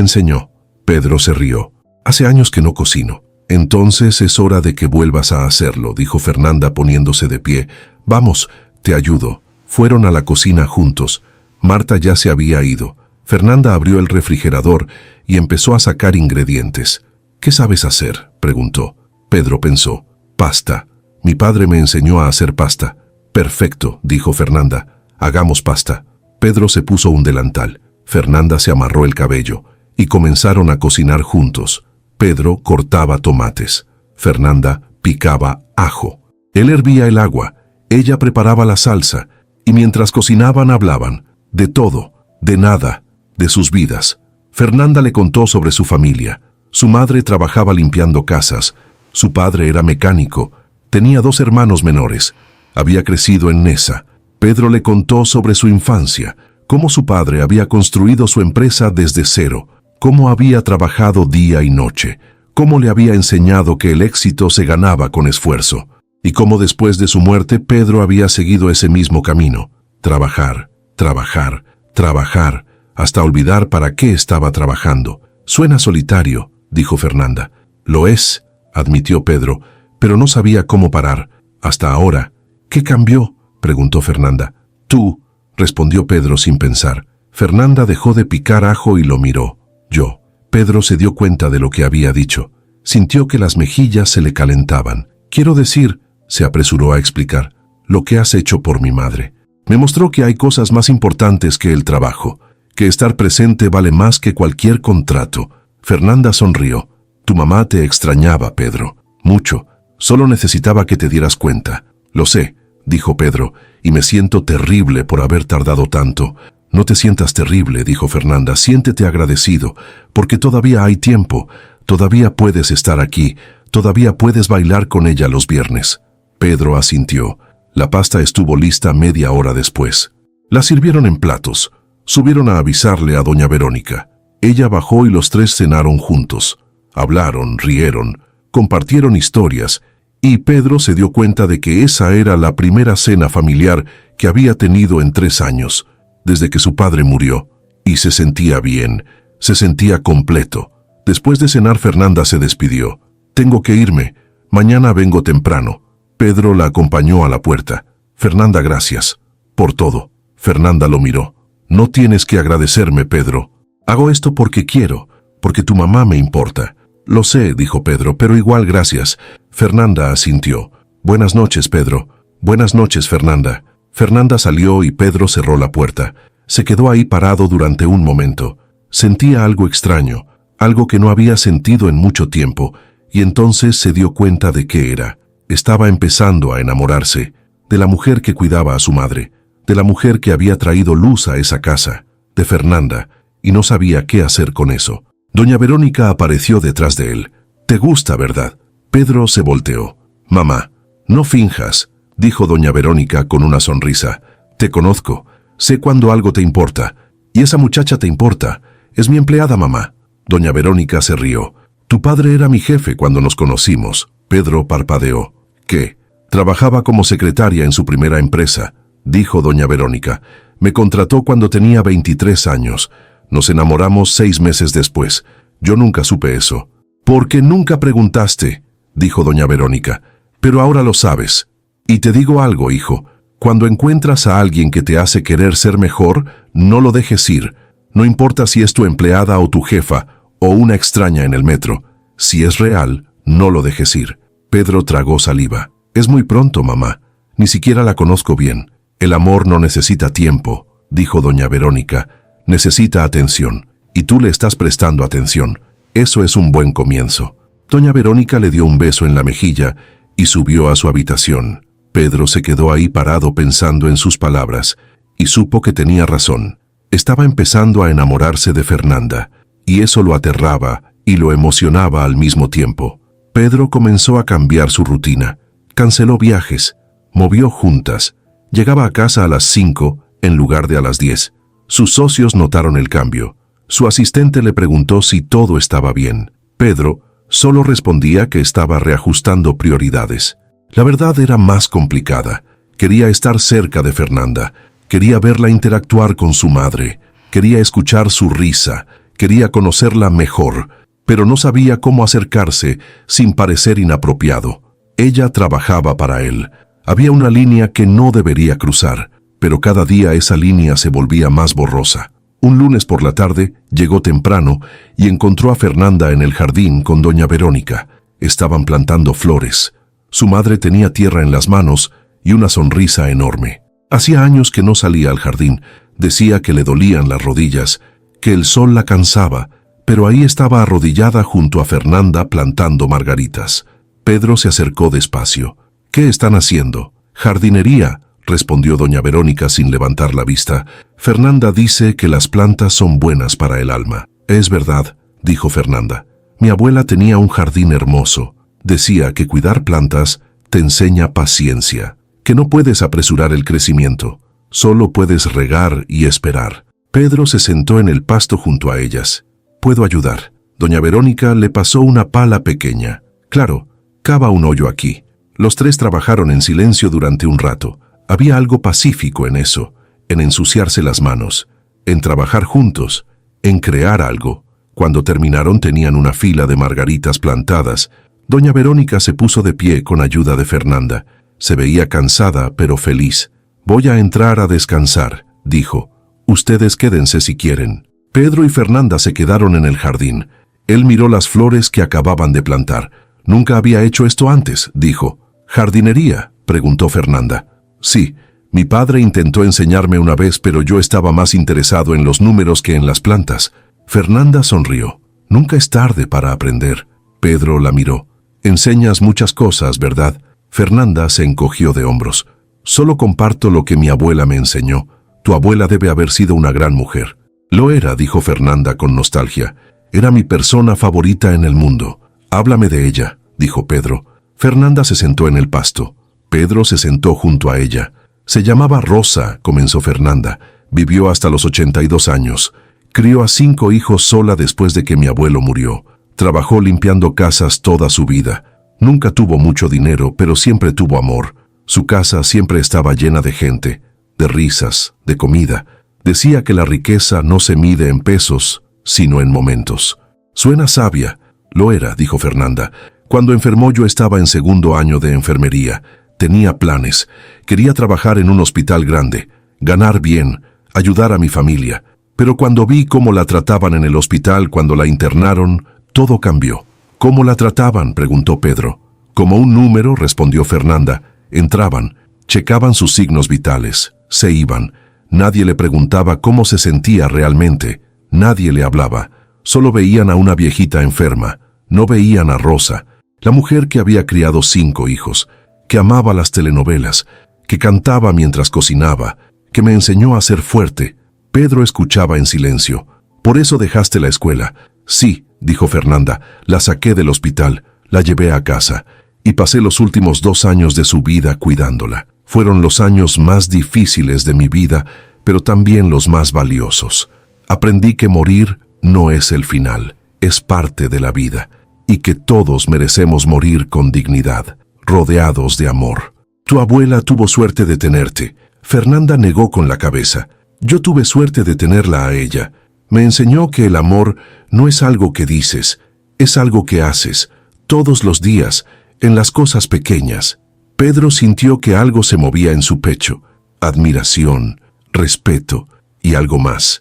[SPEAKER 1] enseñó. Pedro se rió. Hace años que no cocino. Entonces es hora de que vuelvas a hacerlo, dijo Fernanda poniéndose de pie. Vamos, te ayudo. Fueron a la cocina juntos. Marta ya se había ido. Fernanda abrió el refrigerador y empezó a sacar ingredientes. ¿Qué sabes hacer?, preguntó. Pedro pensó. Pasta. Mi padre me enseñó a hacer pasta. Perfecto, dijo Fernanda. Hagamos pasta. Pedro se puso un delantal. Fernanda se amarró el cabello y comenzaron a cocinar juntos. Pedro cortaba tomates. Fernanda picaba ajo. Él hervía el agua. Ella preparaba la salsa. Y mientras cocinaban hablaban. De todo, de nada, de sus vidas. Fernanda le contó sobre su familia. Su madre trabajaba limpiando casas. Su padre era mecánico. Tenía 2 hermanos menores. Había crecido en Nesa. Pedro le contó sobre su infancia, cómo su padre había construido su empresa desde cero, cómo había trabajado día y noche, cómo le había enseñado que el éxito se ganaba con esfuerzo, y cómo después de su muerte Pedro había seguido ese mismo camino: trabajar, trabajar, trabajar, hasta olvidar para qué estaba trabajando. Suena solitario, dijo Fernanda. Lo es, admitió Pedro, pero no sabía cómo parar. Hasta ahora. ¿Qué cambió?, preguntó Fernanda. Tú, respondió Pedro sin pensar. Fernanda dejó de picar ajo y lo miró. Yo. Pedro se dio cuenta de lo que había dicho. Sintió que las mejillas se le calentaban. Quiero decir, se apresuró a explicar, lo que has hecho por mi madre. Me mostró que hay cosas más importantes que el trabajo, que estar presente vale más que cualquier contrato. Fernanda sonrió. Tu mamá te extrañaba, Pedro. Mucho. Solo necesitaba que te dieras cuenta. Lo sé, dijo Pedro, y me siento terrible por haber tardado tanto. No te sientas terrible, dijo Fernanda. Siéntete agradecido, porque todavía hay tiempo. Todavía puedes estar aquí. Todavía puedes bailar con ella los viernes. Pedro asintió. La pasta estuvo lista media hora después. La sirvieron en platos. Subieron a avisarle a doña Verónica. Ella bajó y los tres cenaron juntos. Hablaron, rieron, compartieron historias, y Pedro se dio cuenta de que esa era la primera cena familiar que había tenido en 3 años, desde que su padre murió, y se sentía bien, se sentía completo. Después de cenar, Fernanda se despidió. Tengo que irme, mañana vengo temprano. Pedro la acompañó a la puerta. Fernanda, gracias por todo. Fernanda lo miró. No tienes que agradecerme, Pedro. Hago esto porque quiero, porque tu mamá me importa. Lo sé, dijo Pedro, pero igual gracias. Fernanda asintió. Buenas noches, Pedro. Buenas noches, Fernanda. Fernanda salió y Pedro cerró la puerta. Se quedó ahí parado durante un momento. Sentía algo extraño, algo que no había sentido en mucho tiempo, y entonces se dio cuenta de qué era. Estaba empezando a enamorarse de la mujer que cuidaba a su madre, de la mujer que había traído luz a esa casa, de Fernanda, y no sabía qué hacer con eso. Doña Verónica apareció detrás de él. «¿Te gusta, verdad?» Pedro se volteó. «Mamá, no finjas», dijo doña Verónica con una sonrisa. «Te conozco, sé cuando algo te importa. Y esa muchacha te importa. Es mi empleada, mamá». Doña Verónica se rió. «Tu padre era mi jefe cuando nos conocimos». Pedro parpadeó. «¿Qué? Trabajaba como secretaria en su primera empresa», dijo doña Verónica. «Me contrató cuando tenía 23 años. Nos enamoramos 6 meses después. Yo nunca supe eso». «¿Por qué nunca preguntaste?», dijo doña Verónica. «Pero ahora lo sabes. Y te digo algo, hijo. Cuando encuentras a alguien que te hace querer ser mejor, no lo dejes ir. No importa si es tu empleada o tu jefa, o una extraña en el metro. Si es real, no lo dejes ir». Pedro tragó saliva. «Es muy pronto, mamá. Ni siquiera la conozco bien. El amor no necesita tiempo», dijo doña Verónica. «Necesita atención. Y tú le estás prestando atención. Eso es un buen comienzo». Doña Verónica le dio un beso en la mejilla y subió a su habitación. Pedro se quedó ahí parado pensando en sus palabras y supo que tenía razón. Estaba empezando a enamorarse de Fernanda, y eso lo aterraba y lo emocionaba al mismo tiempo. Pedro comenzó a cambiar su rutina. Canceló viajes, movió juntas. Llegaba a casa a las 5 en lugar de a las 10. Sus socios notaron el cambio. Su asistente le preguntó si todo estaba bien. Pedro solo respondía que estaba reajustando prioridades. La verdad era más complicada. Quería estar cerca de Fernanda. Quería verla interactuar con su madre. Quería escuchar su risa. Quería conocerla mejor, pero no sabía cómo acercarse sin parecer inapropiado. Ella trabajaba para él. Había una línea que no debería cruzar, pero cada día esa línea se volvía más borrosa. Un lunes por la tarde llegó temprano y encontró a Fernanda en el jardín con doña Verónica. Estaban plantando flores. Su madre tenía tierra en las manos y una sonrisa enorme. Hacía años que no salía al jardín. Decía que le dolían las rodillas, que el sol la cansaba, pero ahí estaba arrodillada junto a Fernanda plantando margaritas. Pedro se acercó despacio. «¿Qué están haciendo?» «Jardinería», respondió doña Verónica sin levantar la vista. «Fernanda dice que las plantas son buenas para el alma». «Es verdad», dijo Fernanda. «Mi abuela tenía un jardín hermoso. Decía que cuidar plantas te enseña paciencia, que no puedes apresurar el crecimiento. Solo puedes regar y esperar. Pedro se sentó en el pasto junto a ellas. «Puedo ayudar». Doña Verónica le pasó una pala pequeña. «Claro, cava un hoyo aquí». Los tres trabajaron en silencio durante un rato. Había algo pacífico en eso, en ensuciarse las manos, en trabajar juntos, en crear algo. Cuando terminaron tenían una fila de margaritas plantadas. Doña Verónica se puso de pie con ayuda de Fernanda. Se veía cansada, pero feliz. «Voy a entrar a descansar», dijo. «Ustedes quédense si quieren». Pedro y Fernanda se quedaron en el jardín. Él miró las flores que acababan de plantar. «Nunca había hecho esto antes», dijo. «¿Jardinería?», preguntó Fernanda. «Sí, mi padre intentó enseñarme una vez, pero yo estaba más interesado en los números que en las plantas». Fernanda sonrió. «Nunca es tarde para aprender». Pedro la miró. «Enseñas muchas cosas, ¿verdad?». Fernanda se encogió de hombros. «Solo comparto lo que mi abuela me enseñó. Tu abuela debe haber sido una gran mujer». «Lo era», dijo Fernanda con nostalgia. «Era mi persona favorita en el mundo». «Háblame de ella», dijo Pedro. Fernanda se sentó en el pasto. Pedro se sentó junto a ella. «Se llamaba Rosa», comenzó Fernanda. «Vivió hasta los 82 años. Crió a 5 hijos sola después de que mi abuelo murió. Trabajó limpiando casas toda su vida. Nunca tuvo mucho dinero, pero siempre tuvo amor. Su casa siempre estaba llena de gente, de risas, de comida. Decía que la riqueza no se mide en pesos, sino en momentos». «Suena sabia». «Lo era», dijo Fernanda. «Cuando enfermó yo estaba en 2º año de enfermería. Tenía planes. Quería trabajar en un hospital grande, ganar bien, ayudar a mi familia. Pero cuando vi cómo la trataban en el hospital cuando la internaron, todo cambió». «¿Cómo la trataban?», preguntó Pedro. «Como un número», respondió Fernanda. «Entraban, checaban sus signos vitales, se iban. Nadie le preguntaba cómo se sentía realmente. Nadie le hablaba. Solo veían a una viejita enferma. No veían a Rosa, la mujer que había criado 5 hijos, que amaba las telenovelas, que cantaba mientras cocinaba, que me enseñó a ser fuerte». Pedro escuchaba en silencio. «¿Por eso dejaste la escuela?». «Sí», dijo Fernanda. «La saqué del hospital, la llevé a casa y pasé los últimos 2 años de su vida cuidándola. Fueron los años más difíciles de mi vida, pero también los más valiosos. Aprendí que morir no es el final, es parte de la vida, y que todos merecemos morir con dignidad, rodeados de amor. Tu abuela tuvo suerte de tenerte». Fernanda negó con la cabeza. «Yo tuve suerte de tenerla a ella. Me enseñó que el amor no es algo que dices, es algo que haces, todos los días, en las cosas pequeñas». Pedro sintió que algo se movía en su pecho. Admiración, respeto y algo más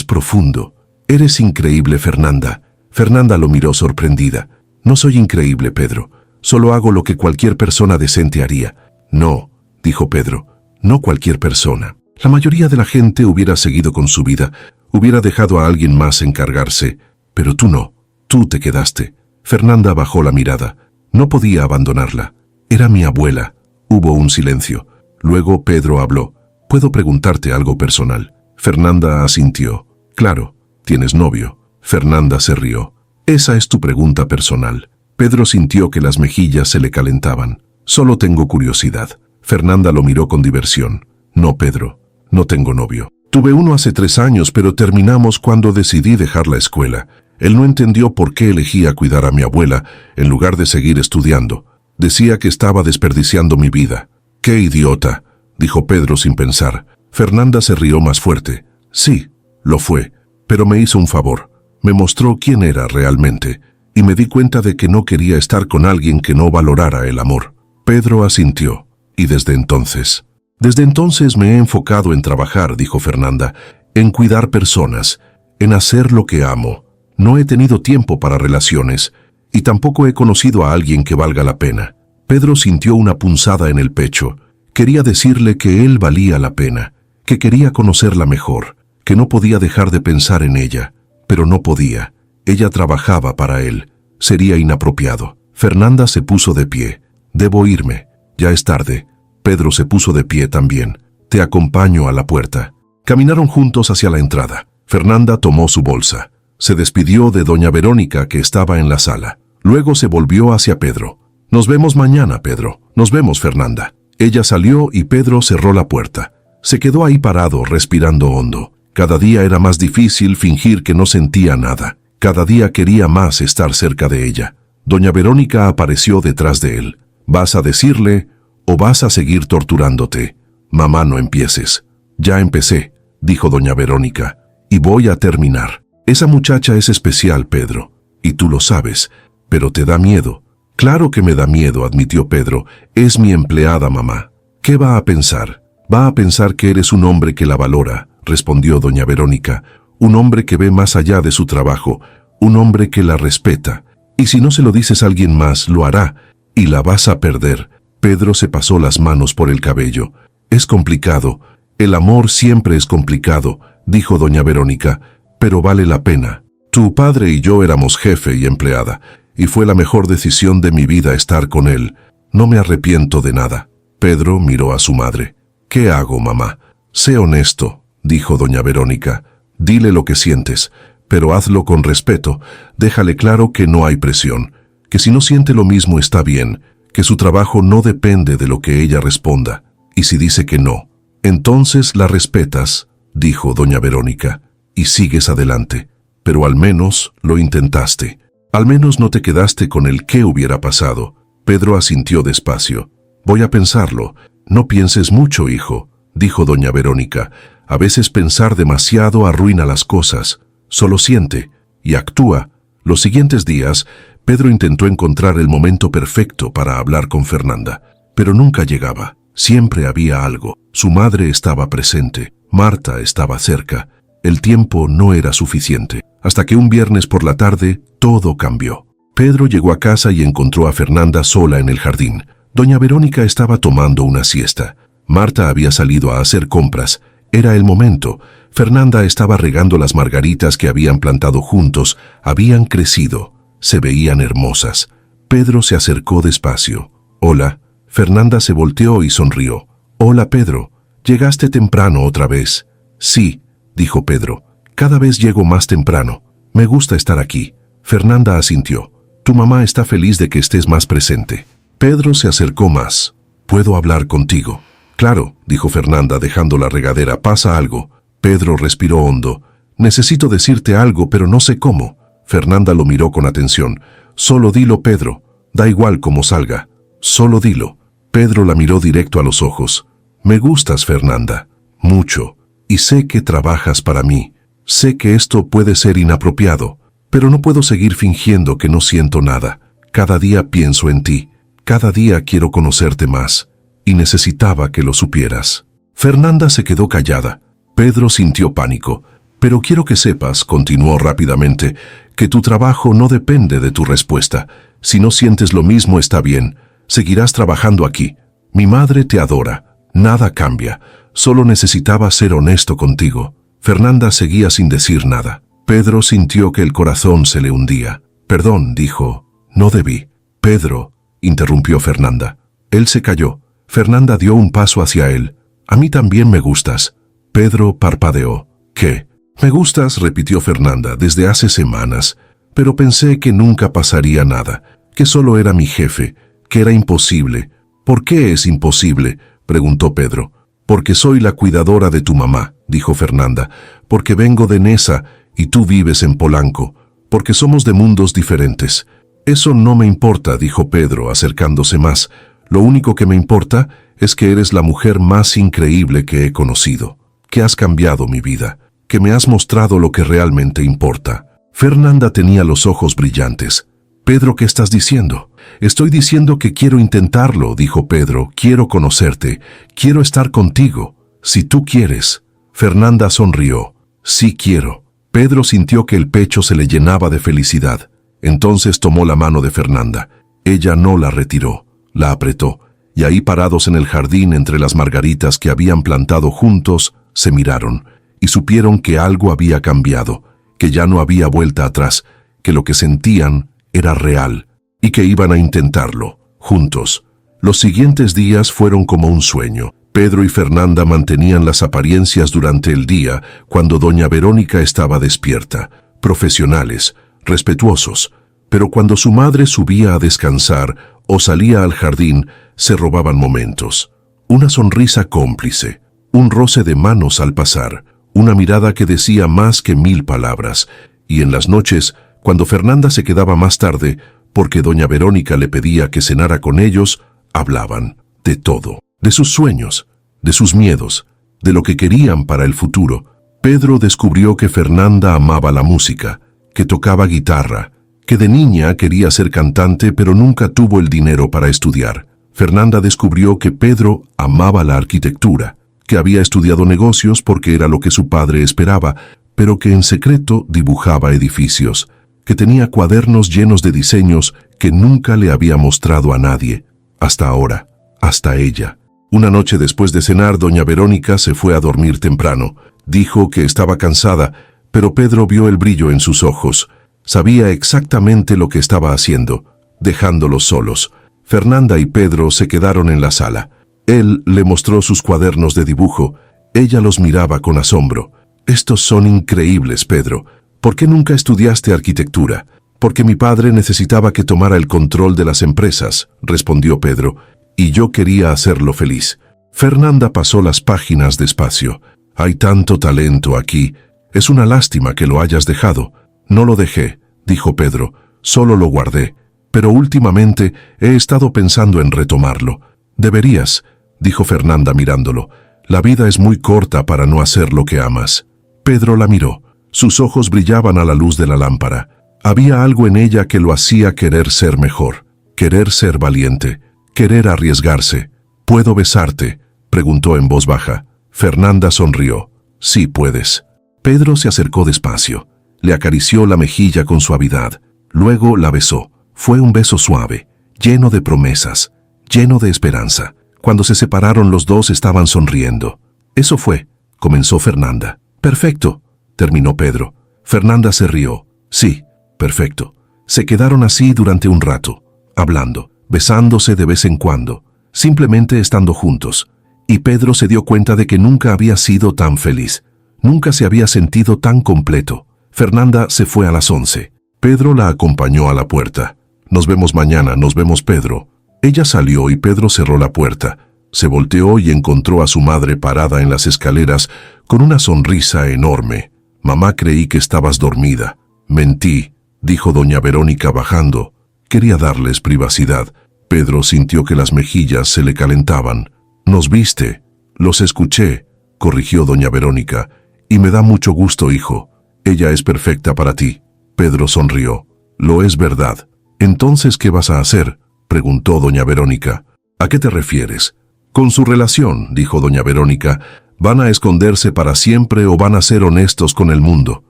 [SPEAKER 1] profundo. «Eres increíble, Fernanda». Fernanda lo miró sorprendida. «No soy increíble, Pedro. Solo hago lo que cualquier persona decente haría». «No», dijo Pedro, «no cualquier persona. La mayoría de la gente hubiera seguido con su vida, hubiera dejado a alguien más encargarse, pero tú no, tú te quedaste». Fernanda bajó la mirada. No podía abandonarla. Era mi abuela. Hubo un silencio. Luego Pedro habló. «¿Puedo preguntarte algo personal?». Fernanda asintió. «Claro, ¿tienes novio?». Fernanda se rió. «Esa es tu pregunta personal». Pedro sintió que las mejillas se le calentaban. «Solo tengo curiosidad». Fernanda lo miró con diversión. «No, Pedro, no tengo novio. Tuve uno hace 3 años, pero terminamos cuando decidí dejar la escuela. Él no entendió por qué elegía cuidar a mi abuela en lugar de seguir estudiando. Decía que estaba desperdiciando mi vida». «¡Qué idiota!», dijo Pedro sin pensar. Fernanda se rió más fuerte. «Sí, lo fue, pero me hizo un favor. Me mostró quién era realmente, y me di cuenta de que no quería estar con alguien que no valorara el amor». Pedro asintió. «¿Y desde entonces?». «Desde entonces me he enfocado en trabajar», dijo Fernanda, «en cuidar personas, en hacer lo que amo. No he tenido tiempo para relaciones, y tampoco he conocido a alguien que valga la pena». Pedro sintió una punzada en el pecho. Quería decirle que él valía la pena, que quería conocerla mejor, que no podía dejar de pensar en ella, pero no podía. Ella trabajaba para él. Sería inapropiado. Fernanda se puso de pie. «Debo irme. Ya es tarde». Pedro se puso de pie también. «Te acompaño a la puerta». Caminaron juntos hacia la entrada. Fernanda tomó su bolsa. Se despidió de doña Verónica, que estaba en la sala. Luego se volvió hacia Pedro. «Nos vemos mañana, Pedro». «Nos vemos, Fernanda». Ella salió y Pedro cerró la puerta. Se quedó ahí parado, respirando hondo. Cada día era más difícil fingir que no sentía nada. Cada día quería más estar cerca de ella. Doña Verónica apareció detrás de él. ¿Vas a decirle o vas a seguir torturándote? Mamá, no empieces. Ya empecé, dijo doña Verónica, y voy a terminar. Esa muchacha es especial, Pedro, y tú lo sabes, pero te da miedo. Claro que me da miedo, admitió Pedro. Es mi empleada, mamá. ¿Qué va a pensar? Va a pensar que eres un hombre que la valora, respondió doña Verónica. Un hombre que ve más allá de su trabajo, un hombre que la respeta. Y si no se lo dices a alguien más, lo hará, y la vas a perder. Pedro se pasó las manos por el cabello. Es complicado. El amor siempre es complicado, dijo doña Verónica, pero vale la pena. Tu padre y yo éramos jefe y empleada, y fue la mejor decisión de mi vida estar con él. No me arrepiento de nada. Pedro miró a su madre. ¿Qué hago, mamá? Sé honesto, dijo doña Verónica. Dile lo que sientes, pero hazlo con respeto. Déjale claro que no hay presión, que si no siente lo mismo está bien, que su trabajo no depende de lo que ella responda. Y si dice que no, entonces la respetas, dijo doña Verónica, y sigues adelante. Pero al menos lo intentaste. Al menos no te quedaste con el qué hubiera pasado. Pedro asintió despacio. Voy a pensarlo. No pienses mucho, hijo, dijo doña Verónica. A veces pensar demasiado arruina las cosas. Solo siente y actúa. Los siguientes días, Pedro intentó encontrar el momento perfecto para hablar con Fernanda, pero nunca llegaba. Siempre había algo. Su madre estaba presente. Marta estaba cerca. El tiempo no era suficiente. Hasta que un viernes por la tarde, todo cambió. Pedro llegó a casa y encontró a Fernanda sola en el jardín. Doña Verónica estaba tomando una siesta. Marta había salido a hacer compras. Era el momento. Fernanda estaba regando las margaritas que habían plantado juntos. Habían crecido. Se veían hermosas. Pedro se acercó despacio. Hola. Fernanda se volteó y sonrió. Hola, Pedro. ¿Llegaste temprano otra vez? Sí, dijo Pedro. Cada vez llego más temprano. Me gusta estar aquí. Fernanda asintió. Tu mamá está feliz de que estés más presente. Pedro se acercó más. ¿Puedo hablar contigo? Claro, dijo Fernanda dejando la regadera. ¿Pasa algo? Pedro respiró hondo. Necesito decirte algo, pero no sé cómo. Fernanda lo miró con atención. Solo dilo, Pedro. Da igual cómo salga. Solo dilo. Pedro la miró directo a los ojos. Me gustas, Fernanda. Mucho. Y sé que trabajas para mí. Sé que esto puede ser inapropiado, pero no puedo seguir fingiendo que no siento nada. Cada día pienso en ti. Cada día quiero conocerte más. Y necesitaba que lo supieras. Fernanda se quedó callada. Pedro sintió pánico. Pero quiero que sepas, continuó rápidamente, que tu trabajo no depende de tu respuesta. Si no sientes lo mismo está bien. Seguirás trabajando aquí. Mi madre te adora. Nada cambia. Solo necesitaba ser honesto contigo. Fernanda seguía sin decir nada. Pedro sintió que el corazón se le hundía. Perdón, dijo. No debí. Pedro, interrumpió Fernanda. Él se calló. Fernanda dio un paso hacia él. A mí también me gustas. Pedro parpadeó. ¿Qué? Me gustas, repitió Fernanda, desde hace semanas. Pero pensé que nunca pasaría nada, que solo era mi jefe, que era imposible. ¿Por qué es imposible?, preguntó Pedro. Porque soy la cuidadora de tu mamá, dijo Fernanda. Porque vengo de Neza y tú vives en Polanco. Porque somos de mundos diferentes. Eso no me importa, dijo Pedro, acercándose más. Lo único que me importa es que eres la mujer más increíble que he conocido. Que has cambiado mi vida. Que me has mostrado lo que realmente importa. Fernanda tenía los ojos brillantes. Pedro, ¿qué estás diciendo? Estoy diciendo que quiero intentarlo, dijo Pedro. Quiero conocerte. Quiero estar contigo. Si tú quieres. Fernanda sonrió. Sí quiero. Pedro sintió que el pecho se le llenaba de felicidad. Entonces tomó la mano de Fernanda. Ella no la retiró. La apretó. Y ahí parados en el jardín entre las margaritas que habían plantado juntos, se miraron. Y supieron que algo había cambiado. Que ya no había vuelta atrás. Que lo que sentían era real, y que iban a intentarlo, juntos. Los siguientes días fueron como un sueño. Pedro y Fernanda mantenían las apariencias durante el día, cuando doña Verónica estaba despierta, profesionales, respetuosos, pero cuando su madre subía a descansar o salía al jardín, se robaban momentos. Una sonrisa cómplice, un roce de manos al pasar, una mirada que decía más que 1000 palabras, y en las noches, cuando Fernanda se quedaba más tarde, porque doña Verónica le pedía que cenara con ellos, hablaban de todo, de sus sueños, de sus miedos, de lo que querían para el futuro. Pedro descubrió que Fernanda amaba la música, que tocaba guitarra, que de niña quería ser cantante pero nunca tuvo el dinero para estudiar. Fernanda descubrió que Pedro amaba la arquitectura, que había estudiado negocios porque era lo que su padre esperaba, pero que en secreto dibujaba edificios, que tenía cuadernos llenos de diseños que nunca le había mostrado a nadie, hasta ahora, hasta ella. Una noche después de cenar, doña Verónica se fue a dormir temprano. Dijo que estaba cansada, pero Pedro vio el brillo en sus ojos. Sabía exactamente lo que estaba haciendo, dejándolos solos. Fernanda y Pedro se quedaron en la sala. Él le mostró sus cuadernos de dibujo. Ella los miraba con asombro. «Estos son increíbles, Pedro. ¿Por qué nunca estudiaste arquitectura?» «Porque mi padre necesitaba que tomara el control de las empresas», respondió Pedro, «y yo quería hacerlo feliz». Fernanda pasó las páginas despacio. «Hay tanto talento aquí. Es una lástima que lo hayas dejado». «No lo dejé», dijo Pedro, «solo lo guardé. Pero últimamente he estado pensando en retomarlo». «Deberías», dijo Fernanda mirándolo. «La vida es muy corta para no hacer lo que amas». Pedro la miró. Sus ojos brillaban a la luz de la lámpara. Había algo en ella que lo hacía querer ser mejor, querer ser valiente, querer arriesgarse. «¿Puedo besarte?», preguntó en voz baja. Fernanda sonrió. «Sí, puedes». Pedro se acercó despacio. Le acarició la mejilla con suavidad. Luego la besó. Fue un beso suave, lleno de promesas, lleno de esperanza. Cuando se separaron, los dos estaban sonriendo. «Eso fue», comenzó Fernanda. «Perfecto», terminó Pedro. Fernanda se rió. «Sí, perfecto». Se quedaron así durante un rato, hablando, besándose de vez en cuando, simplemente estando juntos. Y Pedro se dio cuenta de que nunca había sido tan feliz. Nunca se había sentido tan completo. Fernanda se fue a las 11. Pedro la acompañó a la puerta. «Nos vemos mañana, nos vemos, Pedro». Ella salió y Pedro cerró la puerta. Se volteó y encontró a su madre parada en las escaleras con una sonrisa enorme. «Mamá, creí que estabas dormida». «Mentí», dijo doña Verónica bajando. Quería darles privacidad. Pedro sintió que las mejillas se le calentaban. «Nos viste». «Los escuché», corrigió doña Verónica. «Y me da mucho gusto, hijo. Ella es perfecta para ti». Pedro sonrió. «Lo es verdad». «Entonces, ¿qué vas a hacer?», preguntó doña Verónica. «¿A qué te refieres?». «Con su relación», dijo doña Verónica. «¿Van a esconderse para siempre o van a ser honestos con el mundo?».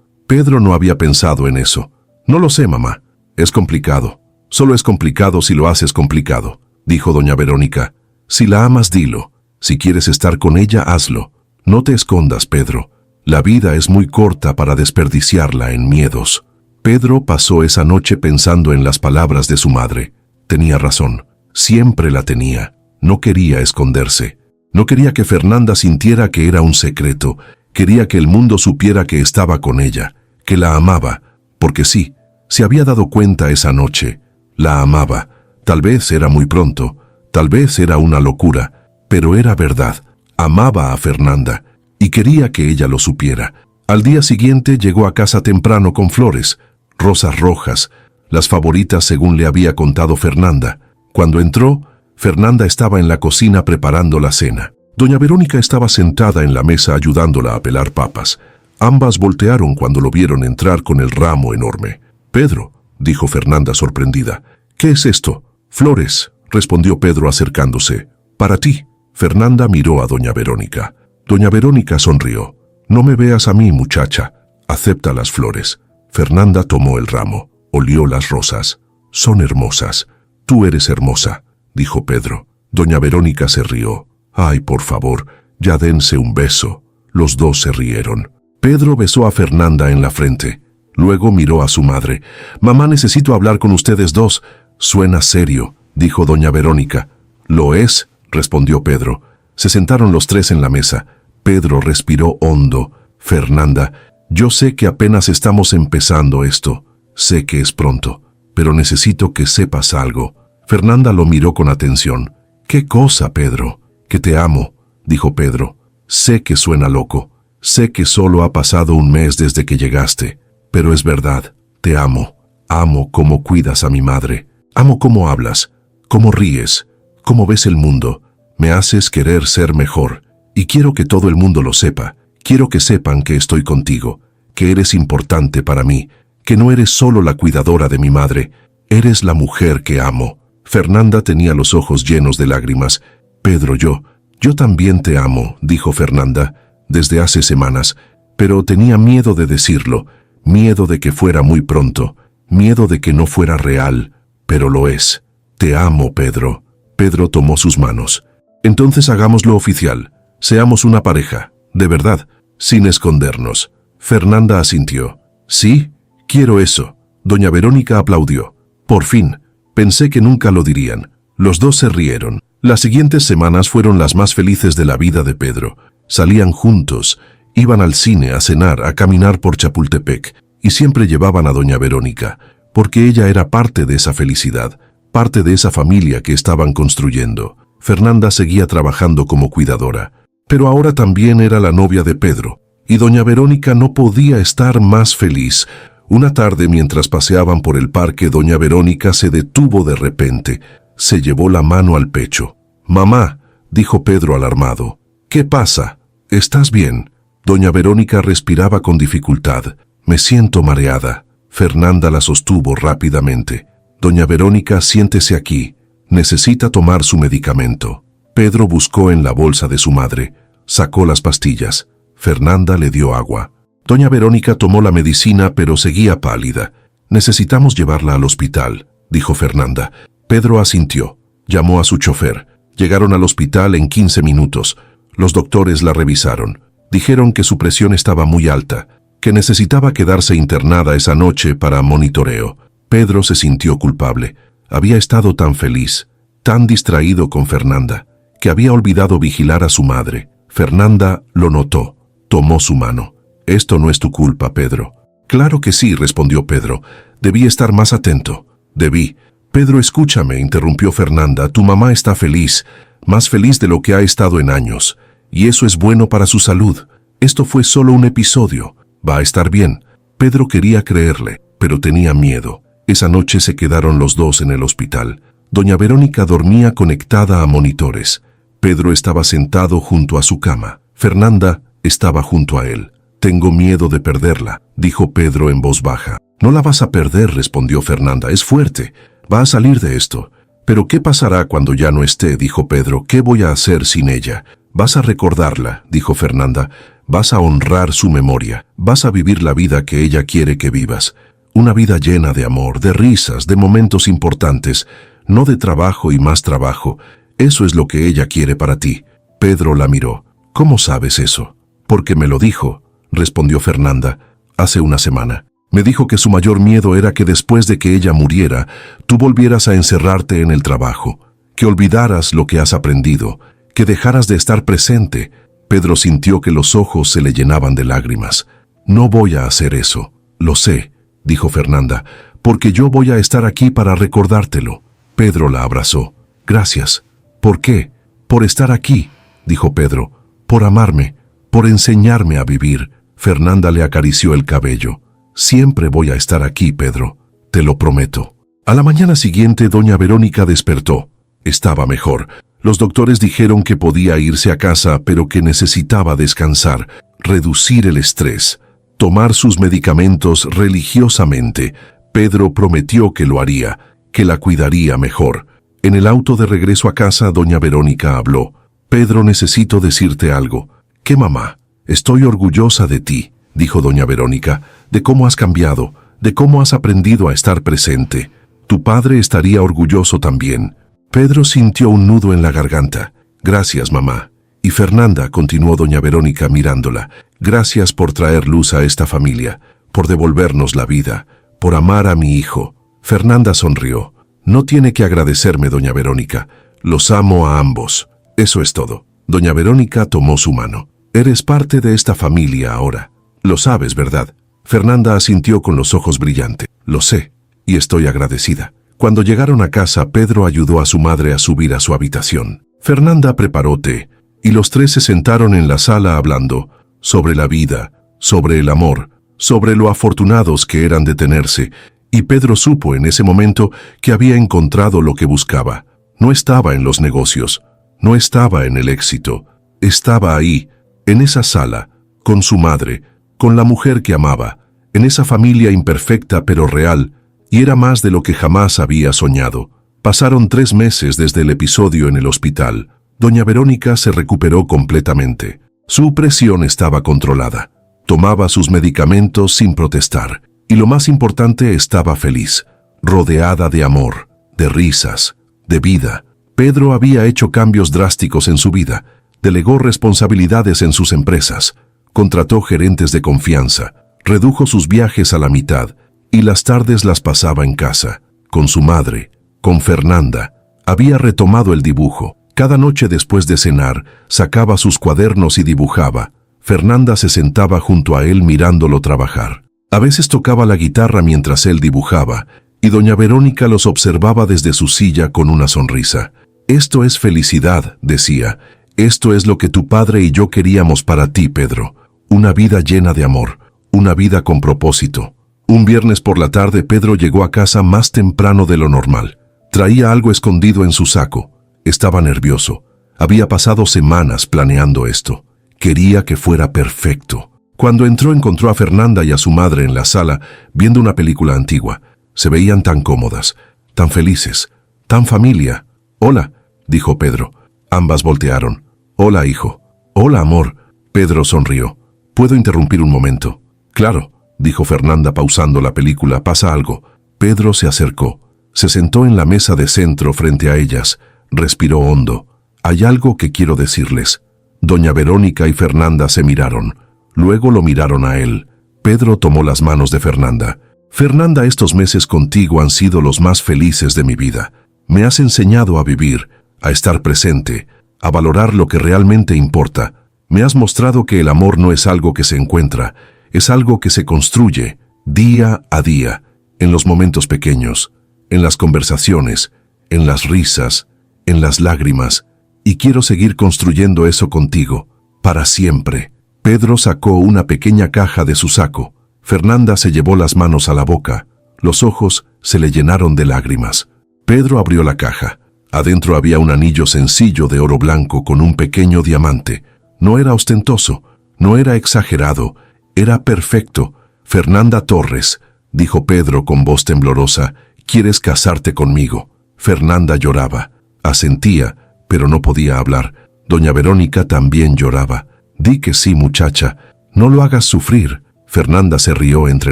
[SPEAKER 1] Pedro no había pensado en eso. «No lo sé, mamá. Es complicado. Solo es complicado si lo haces complicado», dijo doña Verónica. «Si la amas, dilo. Si quieres estar con ella, hazlo. No te escondas, Pedro. La vida es muy corta para desperdiciarla en miedos». Pedro pasó esa noche pensando en las palabras de su madre. Tenía razón. Siempre la tenía. No quería esconderse. No quería que Fernanda sintiera que era un secreto. Quería que el mundo supiera que estaba con ella, que la amaba. Porque sí, se había dado cuenta esa noche. La amaba. Tal vez era muy pronto. Tal vez era una locura. Pero era verdad. Amaba a Fernanda. Y quería que ella lo supiera. Al día siguiente llegó a casa temprano con flores, rosas rojas, las favoritas según le había contado Fernanda. Cuando entró, Fernanda estaba en la cocina preparando la cena. Doña Verónica estaba sentada en la mesa ayudándola a pelar papas. Ambas voltearon cuando lo vieron entrar con el ramo enorme. «Pedro», dijo Fernanda sorprendida. «¿Qué es esto?». «Flores», respondió Pedro acercándose. «Para ti». Fernanda miró a doña Verónica. Doña Verónica sonrió. «No me veas a mí, muchacha. Acepta las flores». Fernanda tomó el ramo, olió las rosas. «Son hermosas. Tú eres hermosa», dijo Pedro. Doña Verónica se rió. «Ay, por favor, ya dense un beso». Los dos se rieron. Pedro besó a Fernanda en la frente. Luego miró a su madre. «Mamá, necesito hablar con ustedes dos». «Suena serio», dijo doña Verónica. «Lo es», respondió Pedro. Se sentaron los tres en la mesa. Pedro respiró hondo. «Fernanda, yo sé que apenas estamos empezando esto. Sé que es pronto, pero necesito que sepas algo». Fernanda lo miró con atención. «¿Qué cosa, Pedro?» «Que te amo», dijo Pedro. Sé que suena loco. Sé que solo ha pasado un mes desde que llegaste, pero es verdad, te amo. Amo cómo cuidas a mi madre. Amo cómo hablas, cómo ríes, cómo ves el mundo. Me haces querer ser mejor. Y quiero que todo el mundo lo sepa. Quiero que sepan que estoy contigo, que eres importante para mí, que no eres solo la cuidadora de mi madre, eres la mujer que amo. Fernanda tenía los ojos llenos de lágrimas. Pedro, yo también te amo, dijo Fernanda, desde hace semanas, pero tenía miedo de decirlo, miedo de que fuera muy pronto, miedo de que no fuera real, pero lo es. Te amo, Pedro. Pedro tomó sus manos. Entonces hagámoslo oficial. Seamos una pareja, de verdad, sin escondernos. Fernanda asintió. Sí, quiero eso. Doña Verónica aplaudió. Por fin. Pensé que nunca lo dirían. Los dos se rieron. Las siguientes semanas fueron las más felices de la vida de Pedro. Salían juntos, iban al cine, a cenar, a caminar por Chapultepec, y siempre llevaban a doña Verónica, porque ella era parte de esa felicidad, parte de esa familia que estaban construyendo. Fernanda seguía trabajando como cuidadora, pero ahora también era la novia de Pedro, y doña Verónica no podía estar más feliz. Una tarde, mientras paseaban por el parque, doña Verónica se detuvo de repente, se llevó la mano al pecho. «Mamá», dijo Pedro alarmado. «¿Qué pasa? ¿Estás bien?» Doña Verónica respiraba con dificultad. «Me siento mareada». Fernanda la sostuvo rápidamente. «Doña Verónica, siéntese aquí. Necesita tomar su medicamento». Pedro buscó en la bolsa de su madre. Sacó las pastillas. Fernanda le dio agua. Doña Verónica tomó la medicina, pero seguía pálida. «Necesitamos llevarla al hospital», dijo Fernanda. Pedro asintió. Llamó a su chofer. Llegaron al hospital en 15 minutos. Los doctores la revisaron. Dijeron que su presión estaba muy alta, que necesitaba quedarse internada esa noche para monitoreo. Pedro se sintió culpable. Había estado tan feliz, tan distraído con Fernanda, que había olvidado vigilar a su madre. Fernanda lo notó. Tomó su mano. «Esto no es tu culpa, Pedro». «Claro que sí», respondió Pedro. «Debí estar más atento». «Debí». «Pedro, escúchame», interrumpió Fernanda. «Tu mamá está feliz, más feliz de lo que ha estado en años. Y eso es bueno para su salud. Esto fue solo un episodio. Va a estar bien». Pedro quería creerle, pero tenía miedo. Esa noche se quedaron los dos en el hospital. Doña Verónica dormía conectada a monitores. Pedro estaba sentado junto a su cama. Fernanda estaba junto a él. «Tengo miedo de perderla», dijo Pedro en voz baja. «No la vas a perder», respondió Fernanda. «Es fuerte. Va a salir de esto». «¿Pero qué pasará cuando ya no esté?», dijo Pedro. «¿Qué voy a hacer sin ella?» «Vas a recordarla», dijo Fernanda. «Vas a honrar su memoria. Vas a vivir la vida que ella quiere que vivas. Una vida llena de amor, de risas, de momentos importantes, no de trabajo y más trabajo. Eso es lo que ella quiere para ti». Pedro la miró. «¿Cómo sabes eso?» «Porque me lo dijo», respondió Fernanda. «Hace una semana. Me dijo que su mayor miedo era que después de que ella muriera, tú volvieras a encerrarte en el trabajo, que olvidaras lo que has aprendido, que dejaras de estar presente». Pedro sintió que los ojos se le llenaban de lágrimas. «No voy a hacer eso. Lo sé», dijo Fernanda, «porque yo voy a estar aquí para recordártelo». Pedro la abrazó. «Gracias». «¿Por qué?» «Por estar aquí», dijo Pedro. «Por amarme, por enseñarme a vivir». Fernanda le acarició el cabello. «Siempre voy a estar aquí, Pedro. Te lo prometo». A la mañana siguiente, doña Verónica despertó. Estaba mejor. Los doctores dijeron que podía irse a casa, pero que necesitaba descansar, reducir el estrés, tomar sus medicamentos religiosamente. Pedro prometió que lo haría, que la cuidaría mejor. En el auto de regreso a casa, doña Verónica habló. «Pedro, necesito decirte algo». «¿Qué, mamá?» «Estoy orgullosa de ti», dijo doña Verónica, «de cómo has cambiado, de cómo has aprendido a estar presente. Tu padre estaría orgulloso también». Pedro sintió un nudo en la garganta. «Gracias, mamá». «Y Fernanda», continuó doña Verónica mirándola, «gracias por traer luz a esta familia, por devolvernos la vida, por amar a mi hijo». Fernanda sonrió. «No tiene que agradecerme, doña Verónica. Los amo a ambos. Eso es todo». Doña Verónica tomó su mano. «Eres parte de esta familia ahora. Lo sabes, ¿verdad?» Fernanda asintió con los ojos brillantes. «Lo sé, y estoy agradecida». Cuando llegaron a casa, Pedro ayudó a su madre a subir a su habitación. Fernanda preparó té, y los tres se sentaron en la sala hablando sobre la vida, sobre el amor, sobre lo afortunados que eran de tenerse, y Pedro supo en ese momento que había encontrado lo que buscaba. No estaba en los negocios, no estaba en el éxito, estaba ahí, en esa sala, con su madre, con la mujer que amaba, en esa familia imperfecta pero real, y era más de lo que jamás había soñado. Pasaron 3 meses desde el episodio en el hospital. Doña Verónica se recuperó completamente. Su presión estaba controlada. Tomaba sus medicamentos sin protestar. Y lo más importante, estaba feliz, rodeada de amor, de risas, de vida. Pedro había hecho cambios drásticos en su vida. Delegó responsabilidades en sus empresas. Contrató gerentes de confianza. Redujo sus viajes a la mitad. Y las tardes las pasaba en casa, con su madre, con Fernanda. Había retomado el dibujo. Cada noche después de cenar, sacaba sus cuadernos y dibujaba. Fernanda se sentaba junto a él mirándolo trabajar. A veces tocaba la guitarra mientras él dibujaba, y doña Verónica los observaba desde su silla con una sonrisa. «Esto es felicidad», decía. «Esto es lo que tu padre y yo queríamos para ti, Pedro. Una vida llena de amor, una vida con propósito». Un viernes por la tarde Pedro llegó a casa más temprano de lo normal. Traía algo escondido en su saco. Estaba nervioso. Había pasado semanas planeando esto. Quería que fuera perfecto. Cuando entró encontró a Fernanda y a su madre en la sala viendo una película antigua. Se veían tan cómodas, tan felices, tan familia. «Hola», dijo Pedro. Ambas voltearon. «Hola, hijo». «Hola, amor». Pedro sonrió. «¿Puedo interrumpir un momento?» «Claro», dijo Fernanda pausando la película. «¿Pasa algo?» Pedro se acercó. Se sentó en la mesa de centro frente a ellas. Respiró hondo. «Hay algo que quiero decirles». Doña Verónica y Fernanda se miraron. Luego lo miraron a él. Pedro tomó las manos de Fernanda. «Fernanda, estos meses contigo han sido los más felices de mi vida. Me has enseñado a vivir, a estar presente, a valorar lo que realmente importa. Me has mostrado que el amor no es algo que se encuentra, es algo que se construye día a día, en los momentos pequeños, en las conversaciones, en las risas, en las lágrimas, y quiero seguir construyendo eso contigo, para siempre». Pedro sacó una pequeña caja de su saco. Fernanda se llevó las manos a la boca. Los ojos se le llenaron de lágrimas. Pedro abrió la caja. Adentro había un anillo sencillo de oro blanco con un pequeño diamante. No era ostentoso, no era exagerado, era perfecto. «Fernanda Torres», dijo Pedro con voz temblorosa, «¿quieres casarte conmigo?» Fernanda lloraba. Asentía, pero no podía hablar. Doña Verónica también lloraba. «Di que sí, muchacha, no lo hagas sufrir». Fernanda se rió entre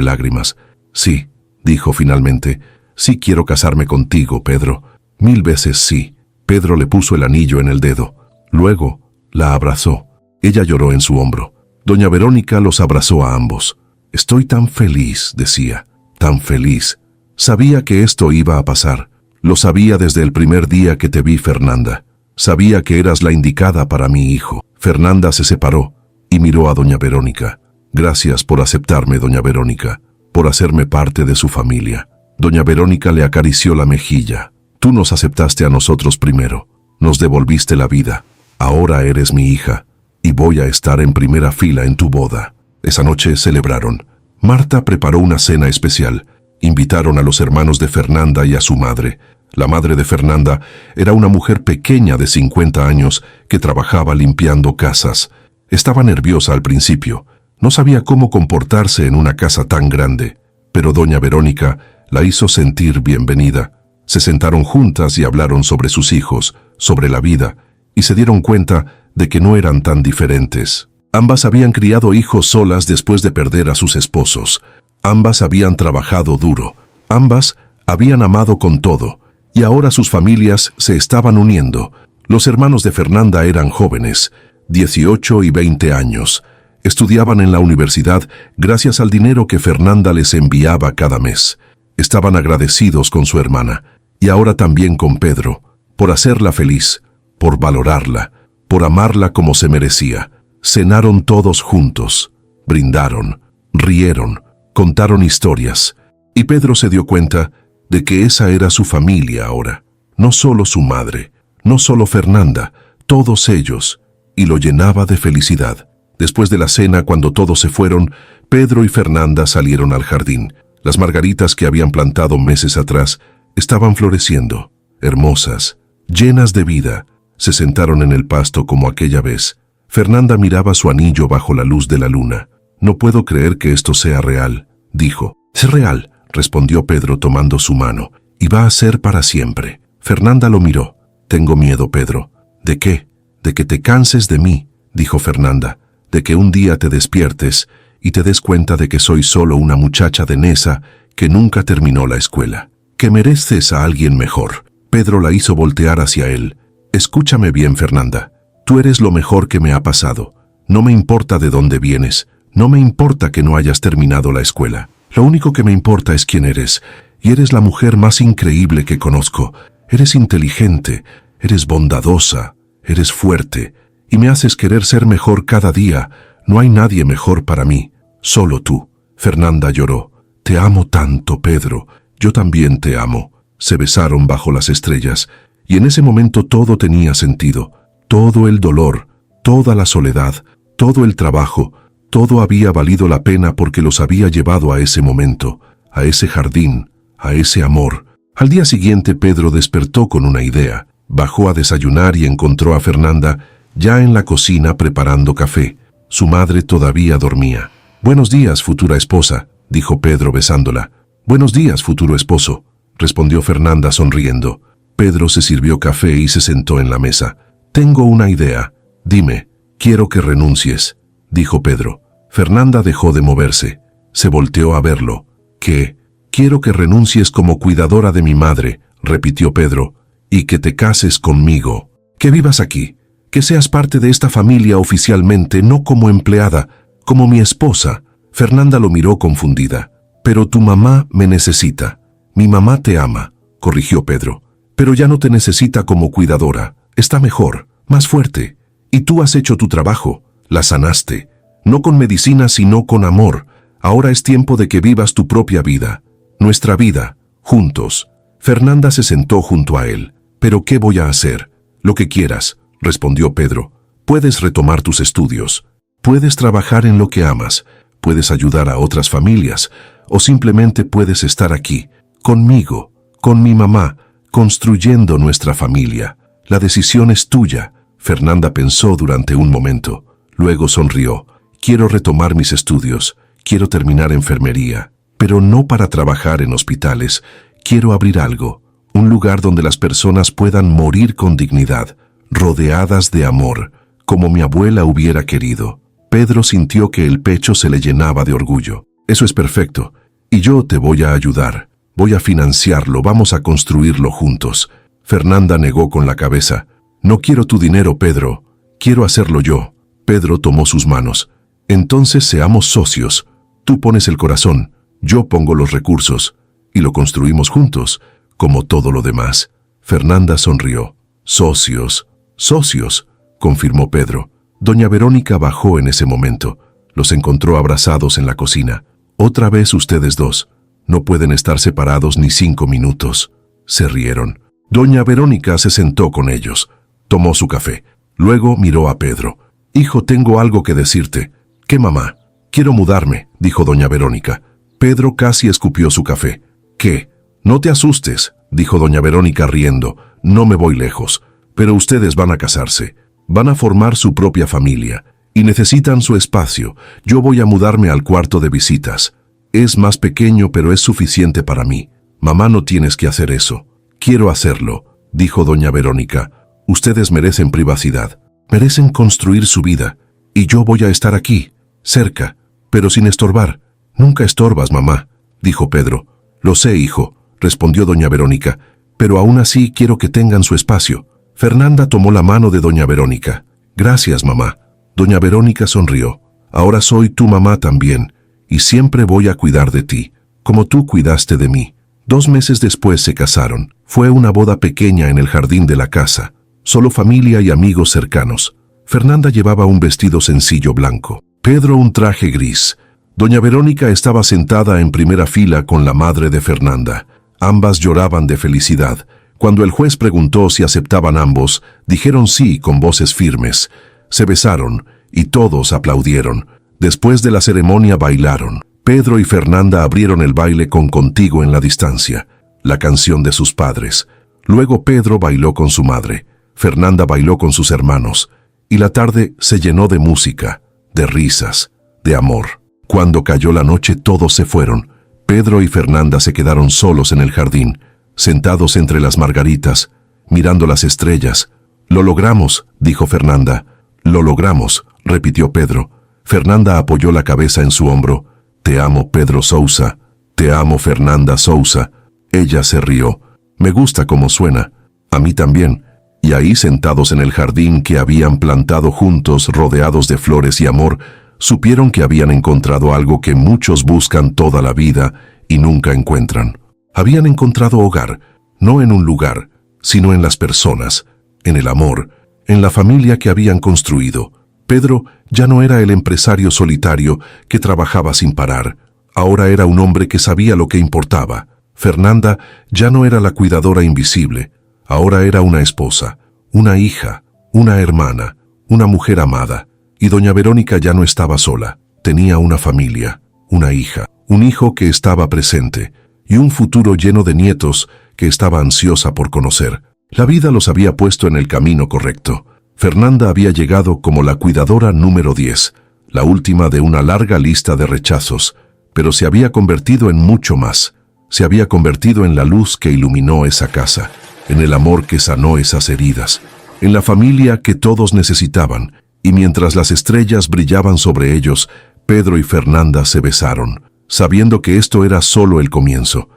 [SPEAKER 1] lágrimas. «Sí», dijo finalmente, «sí quiero casarme contigo, Pedro. 1000 veces sí». Pedro le puso el anillo en el dedo. Luego la abrazó. Ella lloró en su hombro. Doña Verónica los abrazó a ambos. «Estoy tan feliz», decía, «tan feliz. Sabía que esto iba a pasar. Lo sabía desde el primer día que te vi, Fernanda. Sabía que eras la indicada para mi hijo». Fernanda se separó y miró a doña Verónica. «Gracias por aceptarme, doña Verónica, por hacerme parte de su familia». Doña Verónica le acarició la mejilla. «Tú nos aceptaste a nosotros primero, nos devolviste la vida. Ahora eres mi hija y voy a estar en primera fila en tu boda». Esa noche celebraron. Marta preparó una cena especial. Invitaron a los hermanos de Fernanda y a su madre. La madre de Fernanda era una mujer pequeña de 50 años que trabajaba limpiando casas. Estaba nerviosa al principio. No sabía cómo comportarse en una casa tan grande. Pero doña Verónica la hizo sentir bienvenida. Se sentaron juntas y hablaron sobre sus hijos, sobre la vida, y se dieron cuenta de que no eran tan diferentes. Ambas habían criado hijos solas después de perder a sus esposos. Ambas habían trabajado duro. Ambas habían amado con todo. Y ahora sus familias se estaban uniendo. Los hermanos de Fernanda eran jóvenes, 18 y 20 años. Estudiaban en la universidad gracias al dinero que Fernanda les enviaba cada mes. Estaban agradecidos con su hermana, y ahora también con Pedro, por hacerla feliz, por valorarla, por amarla como se merecía. Cenaron todos juntos, brindaron, rieron, contaron historias, y Pedro se dio cuenta de que esa era su familia ahora. No solo su madre, no solo Fernanda, todos ellos. y lo llenaba de felicidad. Después de la cena, cuando todos se fueron, Pedro y Fernanda salieron al jardín. Las margaritas que habían plantado meses atrás estaban floreciendo, hermosas, llenas de vida. Se sentaron en el pasto como aquella vez. Fernanda miraba su anillo bajo la luz de la luna. «No puedo creer que esto sea real», dijo. «Es real», respondió Pedro tomando su mano, «y va a ser para siempre». Fernanda lo miró. «Tengo miedo, Pedro». «¿De qué?» «De que te canses de mí», dijo Fernanda, «de que un día te despiertes y te des cuenta de que soy solo una muchacha de Neza que nunca terminó la escuela, que mereces a alguien mejor». Pedro la hizo voltear hacia él. «Escúchame bien, Fernanda. Tú eres lo mejor que me ha pasado. No me importa de dónde vienes. No me importa que no hayas terminado la escuela. Lo único que me importa es quién eres. Y eres la mujer más increíble que conozco. Eres inteligente, eres bondadosa, eres fuerte. Y me haces querer ser mejor cada día. No hay nadie mejor para mí. Solo tú». Fernanda lloró. «Te amo tanto, Pedro. Yo también te amo». Se besaron bajo las estrellas. Y en ese momento todo tenía sentido. Todo el dolor, toda la soledad, todo el trabajo, todo había valido la pena porque los había llevado a ese momento, a ese jardín, a ese amor. Al día siguiente Pedro despertó con una idea. Bajó a desayunar y encontró a Fernanda ya en la cocina preparando café. Su madre todavía dormía. «Buenos días, futura esposa», dijo Pedro besándola. «Buenos días, futuro esposo», respondió Fernanda sonriendo. Pedro se sirvió café y se sentó en la mesa. «Tengo una idea. Dime, quiero que renuncies», dijo Pedro. Fernanda dejó de moverse. Se volteó a verlo. «¿Qué? Quiero que renuncies como cuidadora de mi madre», repitió Pedro, «y que te cases conmigo. Que vivas aquí. Que seas parte de esta familia oficialmente, no como empleada, como mi esposa». Fernanda lo miró confundida. «Pero tu mamá me necesita». «Mi mamá te ama», corrigió Pedro. «Pero ya no te necesita como cuidadora. Está mejor, más fuerte. Y tú has hecho tu trabajo. La sanaste. No con medicina, sino con amor. Ahora es tiempo de que vivas tu propia vida. Nuestra vida, juntos». Fernanda se sentó junto a él. «¿Pero qué voy a hacer?» «Lo que quieras», respondió Pedro. «Puedes retomar tus estudios. Puedes trabajar en lo que amas. Puedes ayudar a otras familias. O simplemente puedes estar aquí, conmigo, con mi mamá, construyendo nuestra familia. La decisión es tuya». Fernanda pensó durante un momento. Luego sonrió. «Quiero retomar mis estudios. Quiero terminar enfermería. Pero no para trabajar en hospitales. Quiero abrir algo. Un lugar donde las personas puedan morir con dignidad, rodeadas de amor, como mi abuela hubiera querido». Pedro sintió que el pecho se le llenaba de orgullo. «Eso es perfecto. Y yo te voy a ayudar. Voy a financiarlo, vamos a construirlo juntos». Fernanda negó con la cabeza. «No quiero tu dinero, Pedro. Quiero hacerlo yo». Pedro tomó sus manos. «Entonces seamos socios. Tú pones el corazón, yo pongo los recursos. Y lo construimos juntos, como todo lo demás». Fernanda sonrió. «Socios, socios», confirmó Pedro. Doña Verónica bajó en ese momento. Los encontró abrazados en la cocina. «Otra vez ustedes dos. No pueden estar separados ni 5 minutos». Se rieron. Doña Verónica se sentó con ellos. Tomó su café. Luego miró a Pedro. «Hijo, tengo algo que decirte». «¿Qué, mamá?» «Quiero mudarme», dijo doña Verónica. Pedro casi escupió su café. «¿Qué?» «No te asustes», dijo doña Verónica riendo. «No me voy lejos. Pero ustedes van a casarse. Van a formar su propia familia. Y necesitan su espacio. Yo voy a mudarme al cuarto de visitas. Es más pequeño, pero es suficiente para mí. Mamá, no tienes que hacer eso». «Quiero hacerlo», dijo doña Verónica. «Ustedes merecen privacidad. Merecen construir su vida. Y yo voy a estar aquí, cerca, pero sin estorbar». «Nunca estorbas, mamá», dijo Pedro. «Lo sé, hijo», respondió doña Verónica, «pero aún así quiero que tengan su espacio». Fernanda tomó la mano de doña Verónica. «Gracias, mamá». Doña Verónica sonrió. «Ahora soy tu mamá también, y siempre voy a cuidar de ti, como tú cuidaste de mí». 2 meses después se casaron. Fue una boda pequeña en el jardín de la casa. Solo familia y amigos cercanos. Fernanda llevaba un vestido sencillo blanco. Pedro un traje gris. Doña Verónica estaba sentada en primera fila con la madre de Fernanda. Ambas lloraban de felicidad. Cuando el juez preguntó si aceptaban ambos, dijeron sí con voces firmes. Se besaron y todos aplaudieron. Después de la ceremonia bailaron. Pedro y Fernanda abrieron el baile con Contigo en la distancia, la canción de sus padres. Luego Pedro bailó con su madre, Fernanda bailó con sus hermanos, y la tarde se llenó de música, de risas, de amor. Cuando cayó la noche todos se fueron. Pedro y Fernanda se quedaron solos en el jardín, sentados entre las margaritas, mirando las estrellas. «Lo logramos», dijo Fernanda. «Lo logramos», repitió Pedro. Fernanda apoyó la cabeza en su hombro. «Te amo, Pedro Sousa. Te amo, Fernanda Sousa». Ella se rió. «Me gusta cómo suena». «A mí también». Y ahí, sentados en el jardín que habían plantado juntos, rodeados de flores y amor, supieron que habían encontrado algo que muchos buscan toda la vida y nunca encuentran. Habían encontrado hogar, no en un lugar, sino en las personas, en el amor, en la familia que habían construido. Pedro ya no era el empresario solitario que trabajaba sin parar. Ahora era un hombre que sabía lo que importaba. Fernanda ya no era la cuidadora invisible. Ahora era una esposa, una hija, una hermana, una mujer amada. Y doña Verónica ya no estaba sola. Tenía una familia, una hija, un hijo que estaba presente y un futuro lleno de nietos que estaba ansiosa por conocer. La vida los había puesto en el camino correcto. Fernanda había llegado como la cuidadora número 10, la última de una larga lista de rechazos, pero se había convertido en mucho más. Se había convertido en la luz que iluminó esa casa, en el amor que sanó esas heridas, en la familia que todos necesitaban. Y mientras las estrellas brillaban sobre ellos, Pedro y Fernanda se besaron, sabiendo que esto era solo el comienzo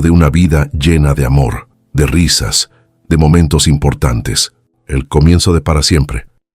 [SPEAKER 1] de una vida llena de amor, de risas, de momentos importantes, el comienzo de para siempre.